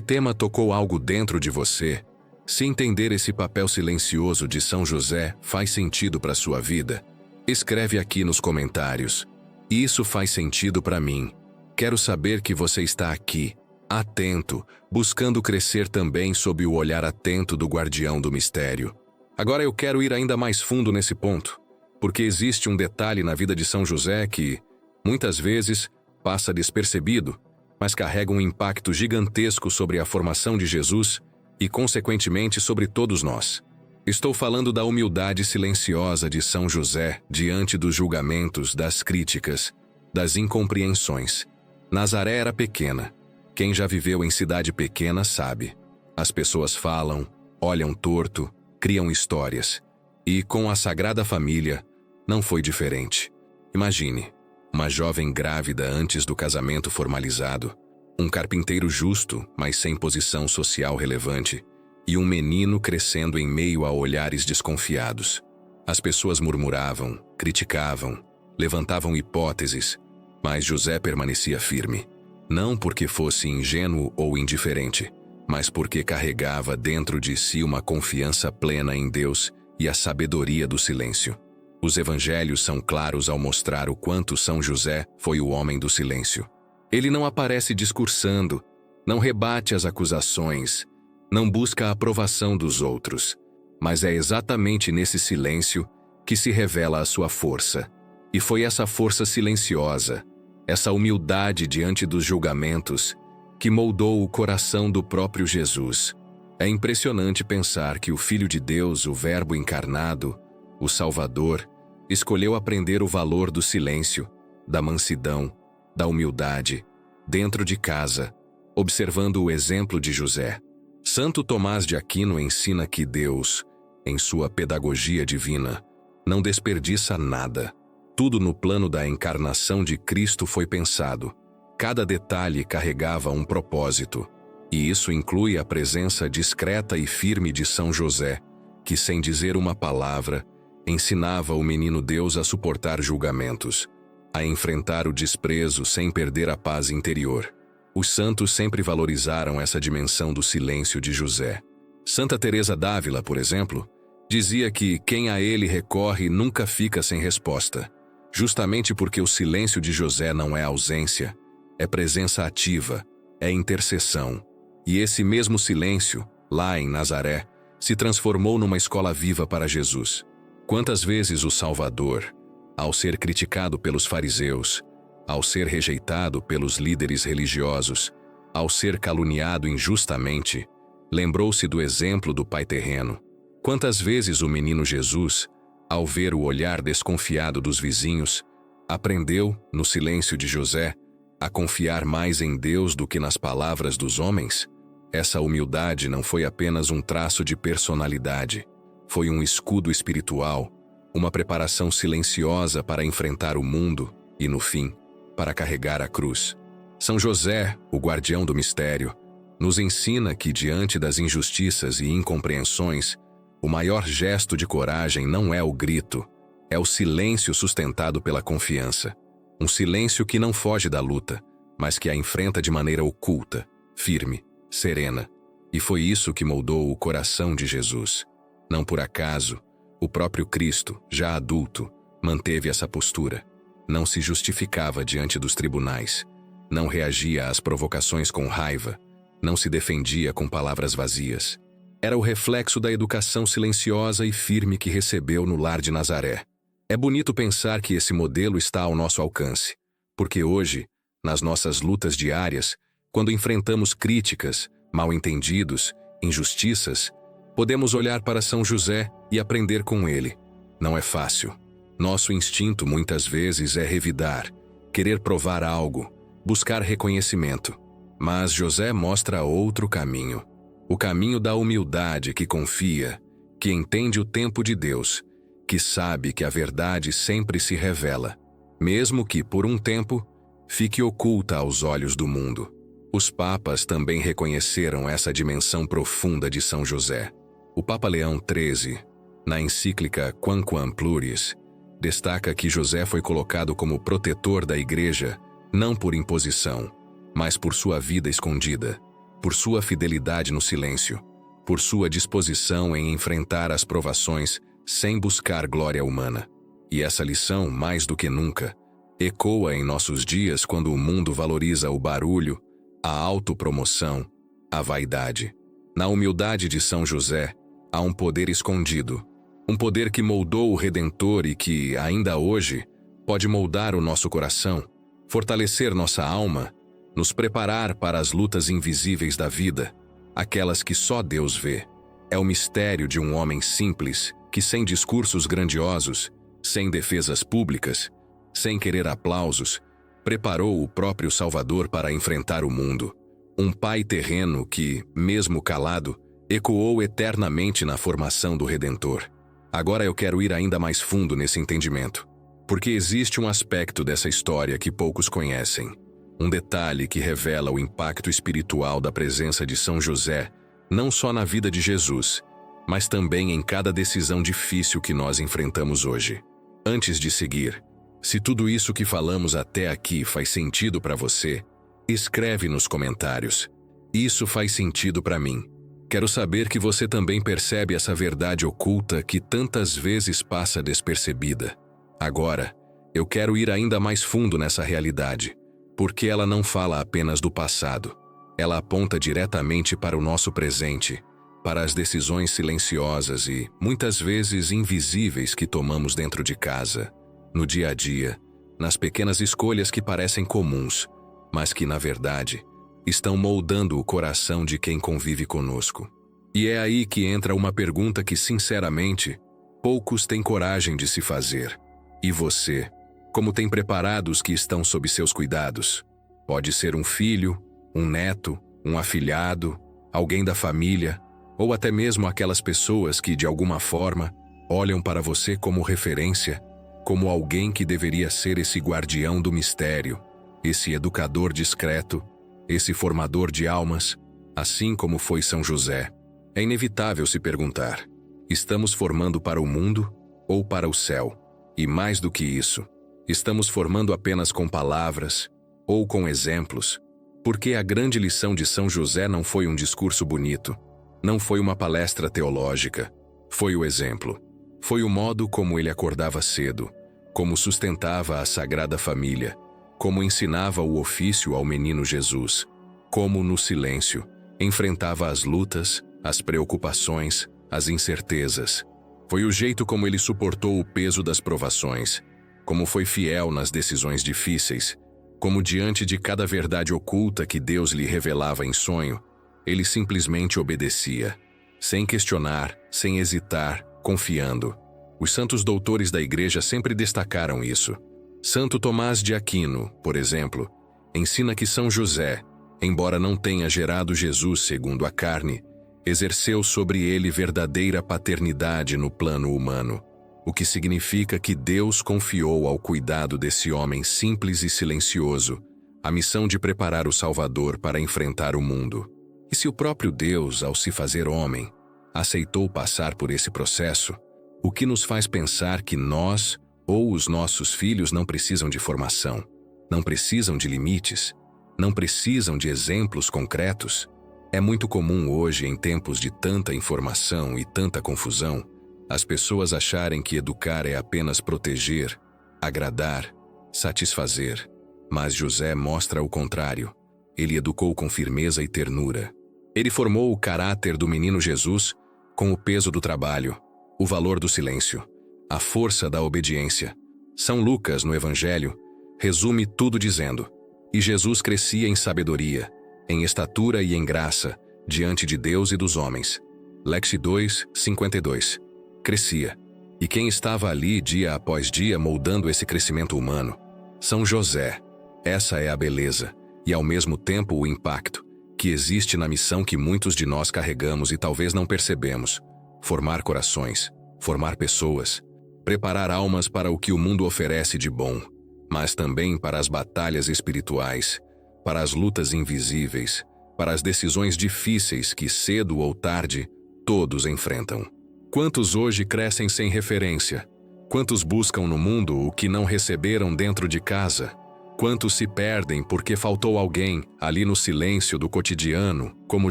tema tocou algo dentro de você, se entender esse papel silencioso de São José faz sentido para sua vida, escreve aqui nos comentários. Isso faz sentido para mim. Quero saber que você está aqui, atento, buscando crescer também sob o olhar atento do guardião do mistério. Agora eu quero ir ainda mais fundo nesse ponto, porque existe um detalhe na vida de São José que, muitas vezes, passa despercebido, mas carrega um impacto gigantesco sobre a formação de Jesus e, consequentemente, sobre todos nós. Estou falando da humildade silenciosa de São José diante dos julgamentos, das críticas, das incompreensões. Nazaré era pequena. Quem já viveu em cidade pequena sabe. As pessoas falam, olham torto, criam histórias. E com a Sagrada Família, não foi diferente. Imagine, uma jovem grávida antes do casamento formalizado, um carpinteiro justo, mas sem posição social relevante, e um menino crescendo em meio a olhares desconfiados. As pessoas murmuravam, criticavam, levantavam hipóteses, mas José permanecia firme. Não porque fosse ingênuo ou indiferente, mas porque carregava dentro de si uma confiança plena em Deus e a sabedoria do silêncio. Os evangelhos são claros ao mostrar o quanto São José foi o homem do silêncio. Ele não aparece discursando, não rebate as acusações, não busca a aprovação dos outros, mas é exatamente nesse silêncio que se revela a sua força. E foi essa força silenciosa, essa humildade diante dos julgamentos, que moldou o coração do próprio Jesus. É impressionante pensar que o Filho de Deus, o Verbo encarnado, o Salvador, escolheu aprender o valor do silêncio, da mansidão, da humildade, dentro de casa, observando o exemplo de José. Santo Tomás de Aquino ensina que Deus, em sua pedagogia divina, não desperdiça nada. Tudo no plano da encarnação de Cristo foi pensado. Cada detalhe carregava um propósito. E isso inclui a presença discreta e firme de São José, que, sem dizer uma palavra, ensinava o menino Deus a suportar julgamentos, a enfrentar o desprezo sem perder a paz interior. Os santos sempre valorizaram essa dimensão do silêncio de José. Santa Teresa d'Ávila, por exemplo, dizia que quem a ele recorre nunca fica sem resposta, justamente porque o silêncio de José não é ausência, é presença ativa, é intercessão. E esse mesmo silêncio, lá em Nazaré, se transformou numa escola viva para Jesus. Quantas vezes o Salvador, ao ser criticado pelos fariseus, ao ser rejeitado pelos líderes religiosos, ao ser caluniado injustamente, lembrou-se do exemplo do pai terreno. Quantas vezes o menino Jesus, ao ver o olhar desconfiado dos vizinhos, aprendeu, no silêncio de José, a confiar mais em Deus do que nas palavras dos homens? Essa humildade não foi apenas um traço de personalidade, foi um escudo espiritual, uma preparação silenciosa para enfrentar o mundo e, no fim, para carregar a cruz. São José, o guardião do mistério, nos ensina que, diante das injustiças e incompreensões, o maior gesto de coragem não é o grito, é o silêncio sustentado pela confiança. Um silêncio que não foge da luta, mas que a enfrenta de maneira oculta, firme, serena. E foi isso que moldou o coração de Jesus. Não por acaso, o próprio Cristo, já adulto, manteve essa postura. Não se justificava diante dos tribunais. Não reagia às provocações com raiva. Não se defendia com palavras vazias. Era o reflexo da educação silenciosa e firme que recebeu no lar de Nazaré. É bonito pensar que esse modelo está ao nosso alcance, porque hoje, nas nossas lutas diárias, quando enfrentamos críticas, mal-entendidos, injustiças, podemos olhar para São José e aprender com ele. Não é fácil. Nosso instinto muitas vezes é revidar, querer provar algo, buscar reconhecimento. Mas José mostra outro caminho. O caminho da humildade que confia, que entende o tempo de Deus, que sabe que a verdade sempre se revela, mesmo que, por um tempo, fique oculta aos olhos do mundo. Os papas também reconheceram essa dimensão profunda de São José. O Papa Leão XIII, na encíclica Quamquam Pluris, destaca que José foi colocado como protetor da Igreja, não por imposição, mas por sua vida escondida, por sua fidelidade no silêncio, por sua disposição em enfrentar as provações sem buscar glória humana. E essa lição, mais do que nunca, ecoa em nossos dias quando o mundo valoriza o barulho, a autopromoção, a vaidade. Na humildade de São José, há um poder escondido, um poder que moldou o Redentor e que, ainda hoje, pode moldar o nosso coração, fortalecer nossa alma, nos preparar para as lutas invisíveis da vida, aquelas que só Deus vê. É o mistério de um homem simples que, sem discursos grandiosos, sem defesas públicas, sem querer aplausos, preparou o próprio Salvador para enfrentar o mundo. Um pai terreno que, mesmo calado, ecoou eternamente na formação do Redentor. Agora eu quero ir ainda mais fundo nesse entendimento, porque existe um aspecto dessa história que poucos conhecem. Um detalhe que revela o impacto espiritual da presença de São José, não só na vida de Jesus, mas também em cada decisão difícil que nós enfrentamos hoje. Antes de seguir, se tudo isso que falamos até aqui faz sentido para você, escreve nos comentários. Isso faz sentido para mim. Quero saber que você também percebe essa verdade oculta que tantas vezes passa despercebida. Agora, eu quero ir ainda mais fundo nessa realidade, porque ela não fala apenas do passado. Ela aponta diretamente para o nosso presente, para as decisões silenciosas e, muitas vezes, invisíveis que tomamos dentro de casa, no dia a dia, nas pequenas escolhas que parecem comuns, mas que, na verdade, estão moldando o coração de quem convive conosco. E é aí que entra uma pergunta que, sinceramente, poucos têm coragem de se fazer. E você? Como tem preparado os que estão sob seus cuidados? Pode ser um filho, um neto, um afilhado, alguém da família, ou até mesmo aquelas pessoas que, de alguma forma, olham para você como referência, como alguém que deveria ser esse guardião do mistério, esse educador discreto, esse formador de almas, assim como foi São José. É inevitável se perguntar: estamos formando para o mundo ou para o céu? E mais do que isso, estamos formando apenas com palavras ou com exemplos? Porque a grande lição de São José não foi um discurso bonito, não foi uma palestra teológica, foi o exemplo. Foi o modo como ele acordava cedo, como sustentava a Sagrada Família, como ensinava o ofício ao menino Jesus, como, no silêncio, enfrentava as lutas, as preocupações, as incertezas. Foi o jeito como ele suportou o peso das provações, como foi fiel nas decisões difíceis, como diante de cada verdade oculta que Deus lhe revelava em sonho, ele simplesmente obedecia, sem questionar, sem hesitar, confiando. Os santos doutores da Igreja sempre destacaram isso. Santo Tomás de Aquino, por exemplo, ensina que São José, embora não tenha gerado Jesus segundo a carne, exerceu sobre ele verdadeira paternidade no plano humano, o que significa que Deus confiou ao cuidado desse homem simples e silencioso a missão de preparar o Salvador para enfrentar o mundo. E se o próprio Deus, ao se fazer homem, aceitou passar por esse processo, o que nos faz pensar que nós ou os nossos filhos não precisam de formação, não precisam de limites, não precisam de exemplos concretos. É muito comum hoje, em tempos de tanta informação e tanta confusão, as pessoas acharem que educar é apenas proteger, agradar, satisfazer. Mas José mostra o contrário. Ele educou com firmeza e ternura. Ele formou o caráter do menino Jesus com o peso do trabalho, o valor do silêncio, a força da obediência. São Lucas, no Evangelho, resume tudo dizendo: e Jesus crescia em sabedoria, em estatura e em graça, diante de Deus e dos homens. Lex 2, 52. Crescia. E quem estava ali dia após dia moldando esse crescimento humano? São José. Essa é a beleza, e ao mesmo tempo o impacto, que existe na missão que muitos de nós carregamos e talvez não percebemos: formar corações, formar pessoas, preparar almas para o que o mundo oferece de bom, mas também para as batalhas espirituais, para as lutas invisíveis, para as decisões difíceis que, cedo ou tarde, todos enfrentam. Quantos hoje crescem sem referência? Quantos buscam no mundo o que não receberam dentro de casa? Quantos se perdem porque faltou alguém, ali no silêncio do cotidiano, como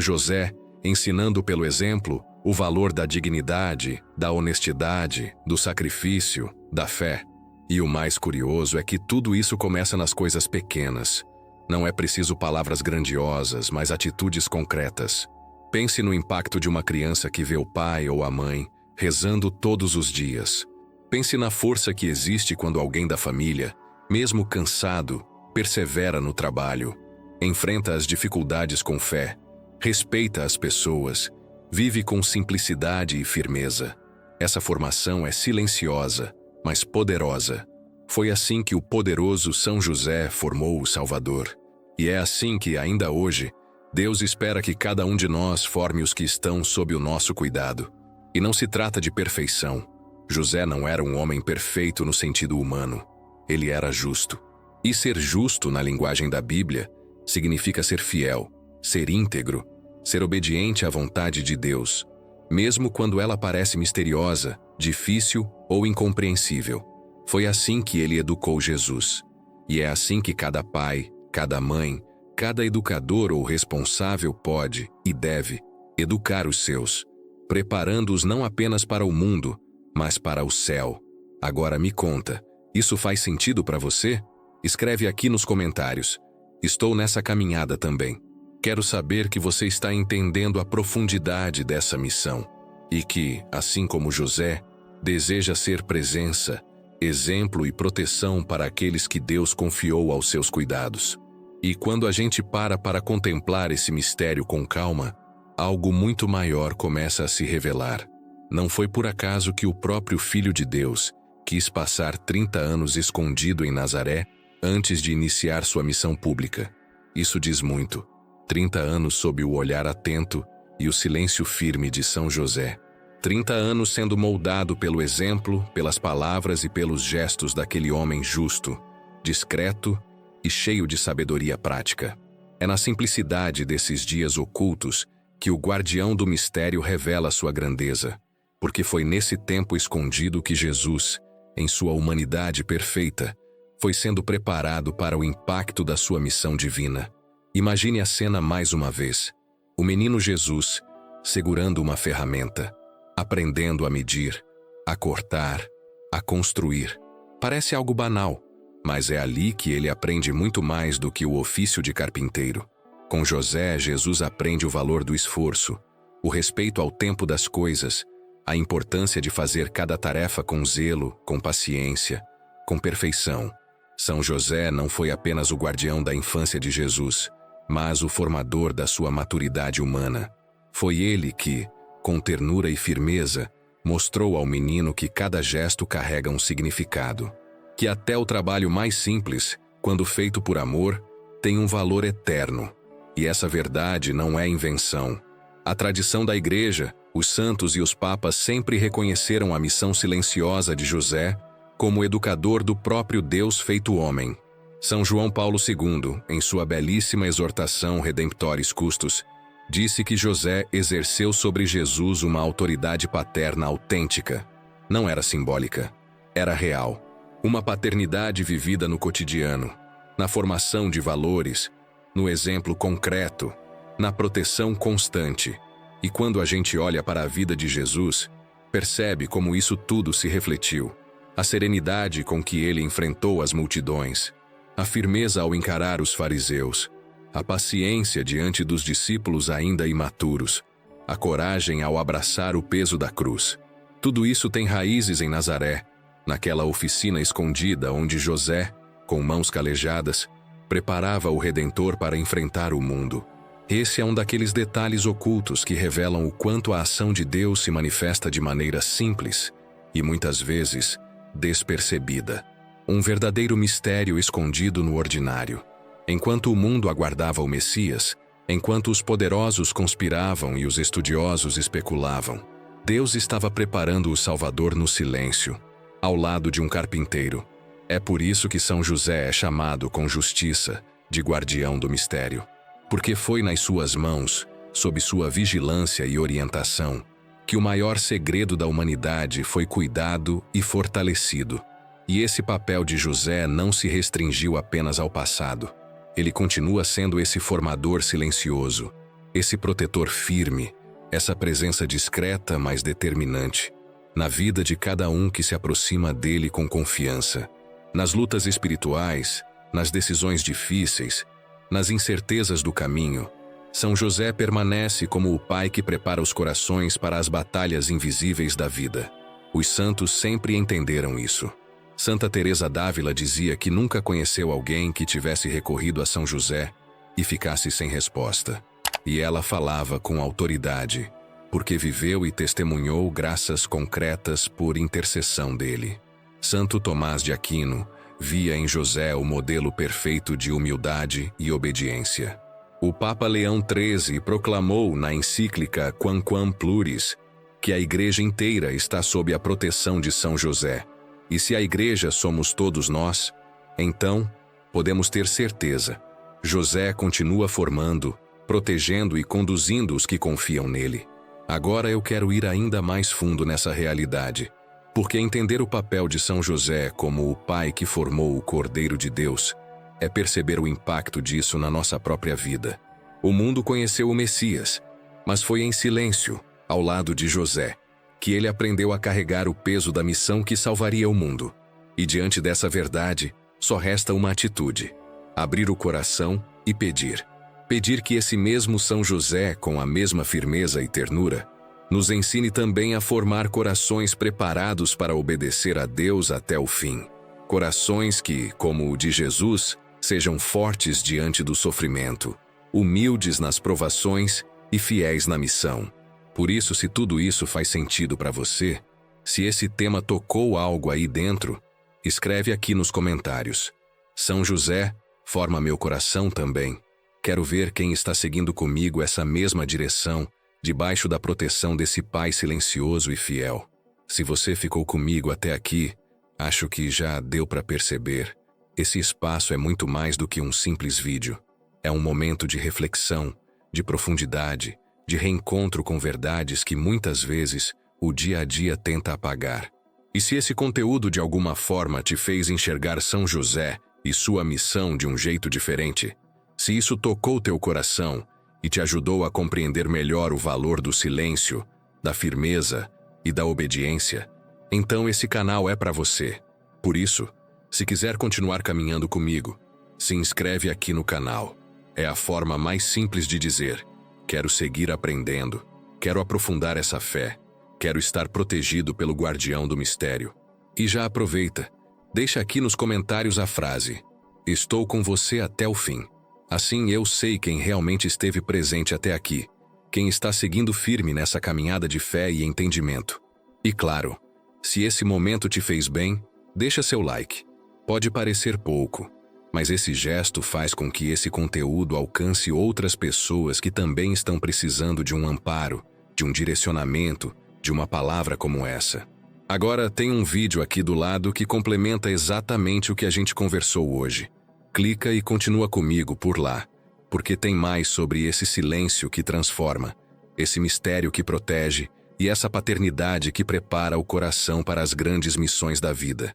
José, ensinando pelo exemplo o valor da dignidade, da honestidade, do sacrifício, da fé? E o mais curioso é que tudo isso começa nas coisas pequenas. Não é preciso palavras grandiosas, mas atitudes concretas. Pense no impacto de uma criança que vê o pai ou a mãe rezando todos os dias. Pense na força que existe quando alguém da família, mesmo cansado, persevera no trabalho, enfrenta as dificuldades com fé, respeita as pessoas, vive com simplicidade e firmeza. Essa formação é silenciosa, mas poderosa. Foi assim que o poderoso São José formou o Salvador. E é assim que, ainda hoje, Deus espera que cada um de nós forme os que estão sob o nosso cuidado. E não se trata de perfeição. José não era um homem perfeito no sentido humano. Ele era justo. E ser justo, na linguagem da Bíblia, significa ser fiel, ser íntegro, ser obediente à vontade de Deus, mesmo quando ela parece misteriosa, difícil ou incompreensível. Foi assim que ele educou Jesus. E é assim que cada pai, cada mãe, cada educador ou responsável pode e deve educar os seus, preparando-os não apenas para o mundo, mas para o céu. Agora me conta, isso faz sentido para você? Escreve aqui nos comentários. Estou nessa caminhada também. Quero saber que você está entendendo a profundidade dessa missão e que, assim como José, deseja ser presença, exemplo e proteção para aqueles que Deus confiou aos seus cuidados. E quando a gente para contemplar esse mistério com calma, algo muito maior começa a se revelar. Não foi por acaso que o próprio Filho de Deus quis passar 30 anos escondido em Nazaré antes de iniciar sua missão pública. Isso diz muito. 30 anos sob o olhar atento e o silêncio firme de São José. 30 anos sendo moldado pelo exemplo, pelas palavras e pelos gestos daquele homem justo, discreto e cheio de sabedoria prática. É na simplicidade desses dias ocultos que o guardião do mistério revela sua grandeza, porque foi nesse tempo escondido que Jesus, em sua humanidade perfeita, foi sendo preparado para o impacto da sua missão divina. Imagine a cena mais uma vez. O menino Jesus, segurando uma ferramenta, aprendendo a medir, a cortar, a construir. Parece algo banal, mas é ali que ele aprende muito mais do que o ofício de carpinteiro. Com José, Jesus aprende o valor do esforço, o respeito ao tempo das coisas, a importância de fazer cada tarefa com zelo, com paciência, com perfeição. São José não foi apenas o guardião da infância de Jesus, mas o formador da sua maturidade humana. Foi ele que, com ternura e firmeza, mostrou ao menino que cada gesto carrega um significado, que até o trabalho mais simples, quando feito por amor, tem um valor eterno. E essa verdade não é invenção. A tradição da Igreja, os santos e os papas sempre reconheceram a missão silenciosa de José como educador do próprio Deus feito homem. São João Paulo II, em sua belíssima exortação Redemptoris Custos, disse que José exerceu sobre Jesus uma autoridade paterna autêntica. Não era simbólica, era real. Uma paternidade vivida no cotidiano, na formação de valores, no exemplo concreto, na proteção constante. E quando a gente olha para a vida de Jesus, percebe como isso tudo se refletiu. A serenidade com que ele enfrentou as multidões, a firmeza ao encarar os fariseus, a paciência diante dos discípulos ainda imaturos, a coragem ao abraçar o peso da cruz. Tudo isso tem raízes em Nazaré, naquela oficina escondida onde José, com mãos calejadas, preparava o Redentor para enfrentar o mundo. Esse é um daqueles detalhes ocultos que revelam o quanto a ação de Deus se manifesta de maneira simples e, muitas vezes, despercebida. Um verdadeiro mistério escondido no ordinário. Enquanto o mundo aguardava o Messias, enquanto os poderosos conspiravam e os estudiosos especulavam, Deus estava preparando o Salvador no silêncio, ao lado de um carpinteiro. É por isso que São José é chamado com justiça de guardião do mistério. Porque foi nas suas mãos, sob sua vigilância e orientação, que o maior segredo da humanidade foi cuidado e fortalecido. E esse papel de José não se restringiu apenas ao passado. Ele continua sendo esse formador silencioso, esse protetor firme, essa presença discreta mas determinante, na vida de cada um que se aproxima dele com confiança. Nas lutas espirituais, nas decisões difíceis, nas incertezas do caminho, São José permanece como o pai que prepara os corações para as batalhas invisíveis da vida. Os santos sempre entenderam isso. Santa Teresa d'Ávila dizia que nunca conheceu alguém que tivesse recorrido a São José e ficasse sem resposta. E ela falava com autoridade, porque viveu e testemunhou graças concretas por intercessão dele. Santo Tomás de Aquino via em José o modelo perfeito de humildade e obediência. O Papa Leão XIII proclamou na encíclica Quamquam Pluris que a Igreja inteira está sob a proteção de São José. E se a Igreja somos todos nós, então podemos ter certeza, José continua formando, protegendo e conduzindo os que confiam nele. Agora eu quero ir ainda mais fundo nessa realidade, porque entender o papel de São José como o pai que formou o Cordeiro de Deus é perceber o impacto disso na nossa própria vida. O mundo conheceu o Messias, mas foi em silêncio, ao lado de José, que ele aprendeu a carregar o peso da missão que salvaria o mundo. E diante dessa verdade, só resta uma atitude: abrir o coração e pedir. Pedir que esse mesmo São José, com a mesma firmeza e ternura, nos ensine também a formar corações preparados para obedecer a Deus até o fim. Corações que, como o de Jesus, sejam fortes diante do sofrimento, humildes nas provações e fiéis na missão. Por isso, se tudo isso faz sentido para você, se esse tema tocou algo aí dentro, escreve aqui nos comentários. São José, forma meu coração também. Quero ver quem está seguindo comigo essa mesma direção, debaixo da proteção desse Pai silencioso e fiel. Se você ficou comigo até aqui, acho que já deu para perceber. Esse espaço é muito mais do que um simples vídeo. É um momento de reflexão, de profundidade, de reencontro com verdades que muitas vezes o dia a dia tenta apagar. E se esse conteúdo de alguma forma te fez enxergar São José e sua missão de um jeito diferente, se isso tocou teu coração e te ajudou a compreender melhor o valor do silêncio, da firmeza e da obediência, então esse canal é para você. Por isso, se quiser continuar caminhando comigo, se inscreve aqui no canal. É a forma mais simples de dizer: quero seguir aprendendo, quero aprofundar essa fé, quero estar protegido pelo guardião do mistério. E já aproveita, deixa aqui nos comentários a frase: estou com você até o fim. Assim eu sei quem realmente esteve presente até aqui, quem está seguindo firme nessa caminhada de fé e entendimento. E claro, se esse momento te fez bem, deixa seu like. Pode parecer pouco, mas esse gesto faz com que esse conteúdo alcance outras pessoas que também estão precisando de um amparo, de um direcionamento, de uma palavra como essa. Agora tem um vídeo aqui do lado que complementa exatamente o que a gente conversou hoje. Clica e continua comigo por lá, porque tem mais sobre esse silêncio que transforma, esse mistério que protege e essa paternidade que prepara o coração para as grandes missões da vida.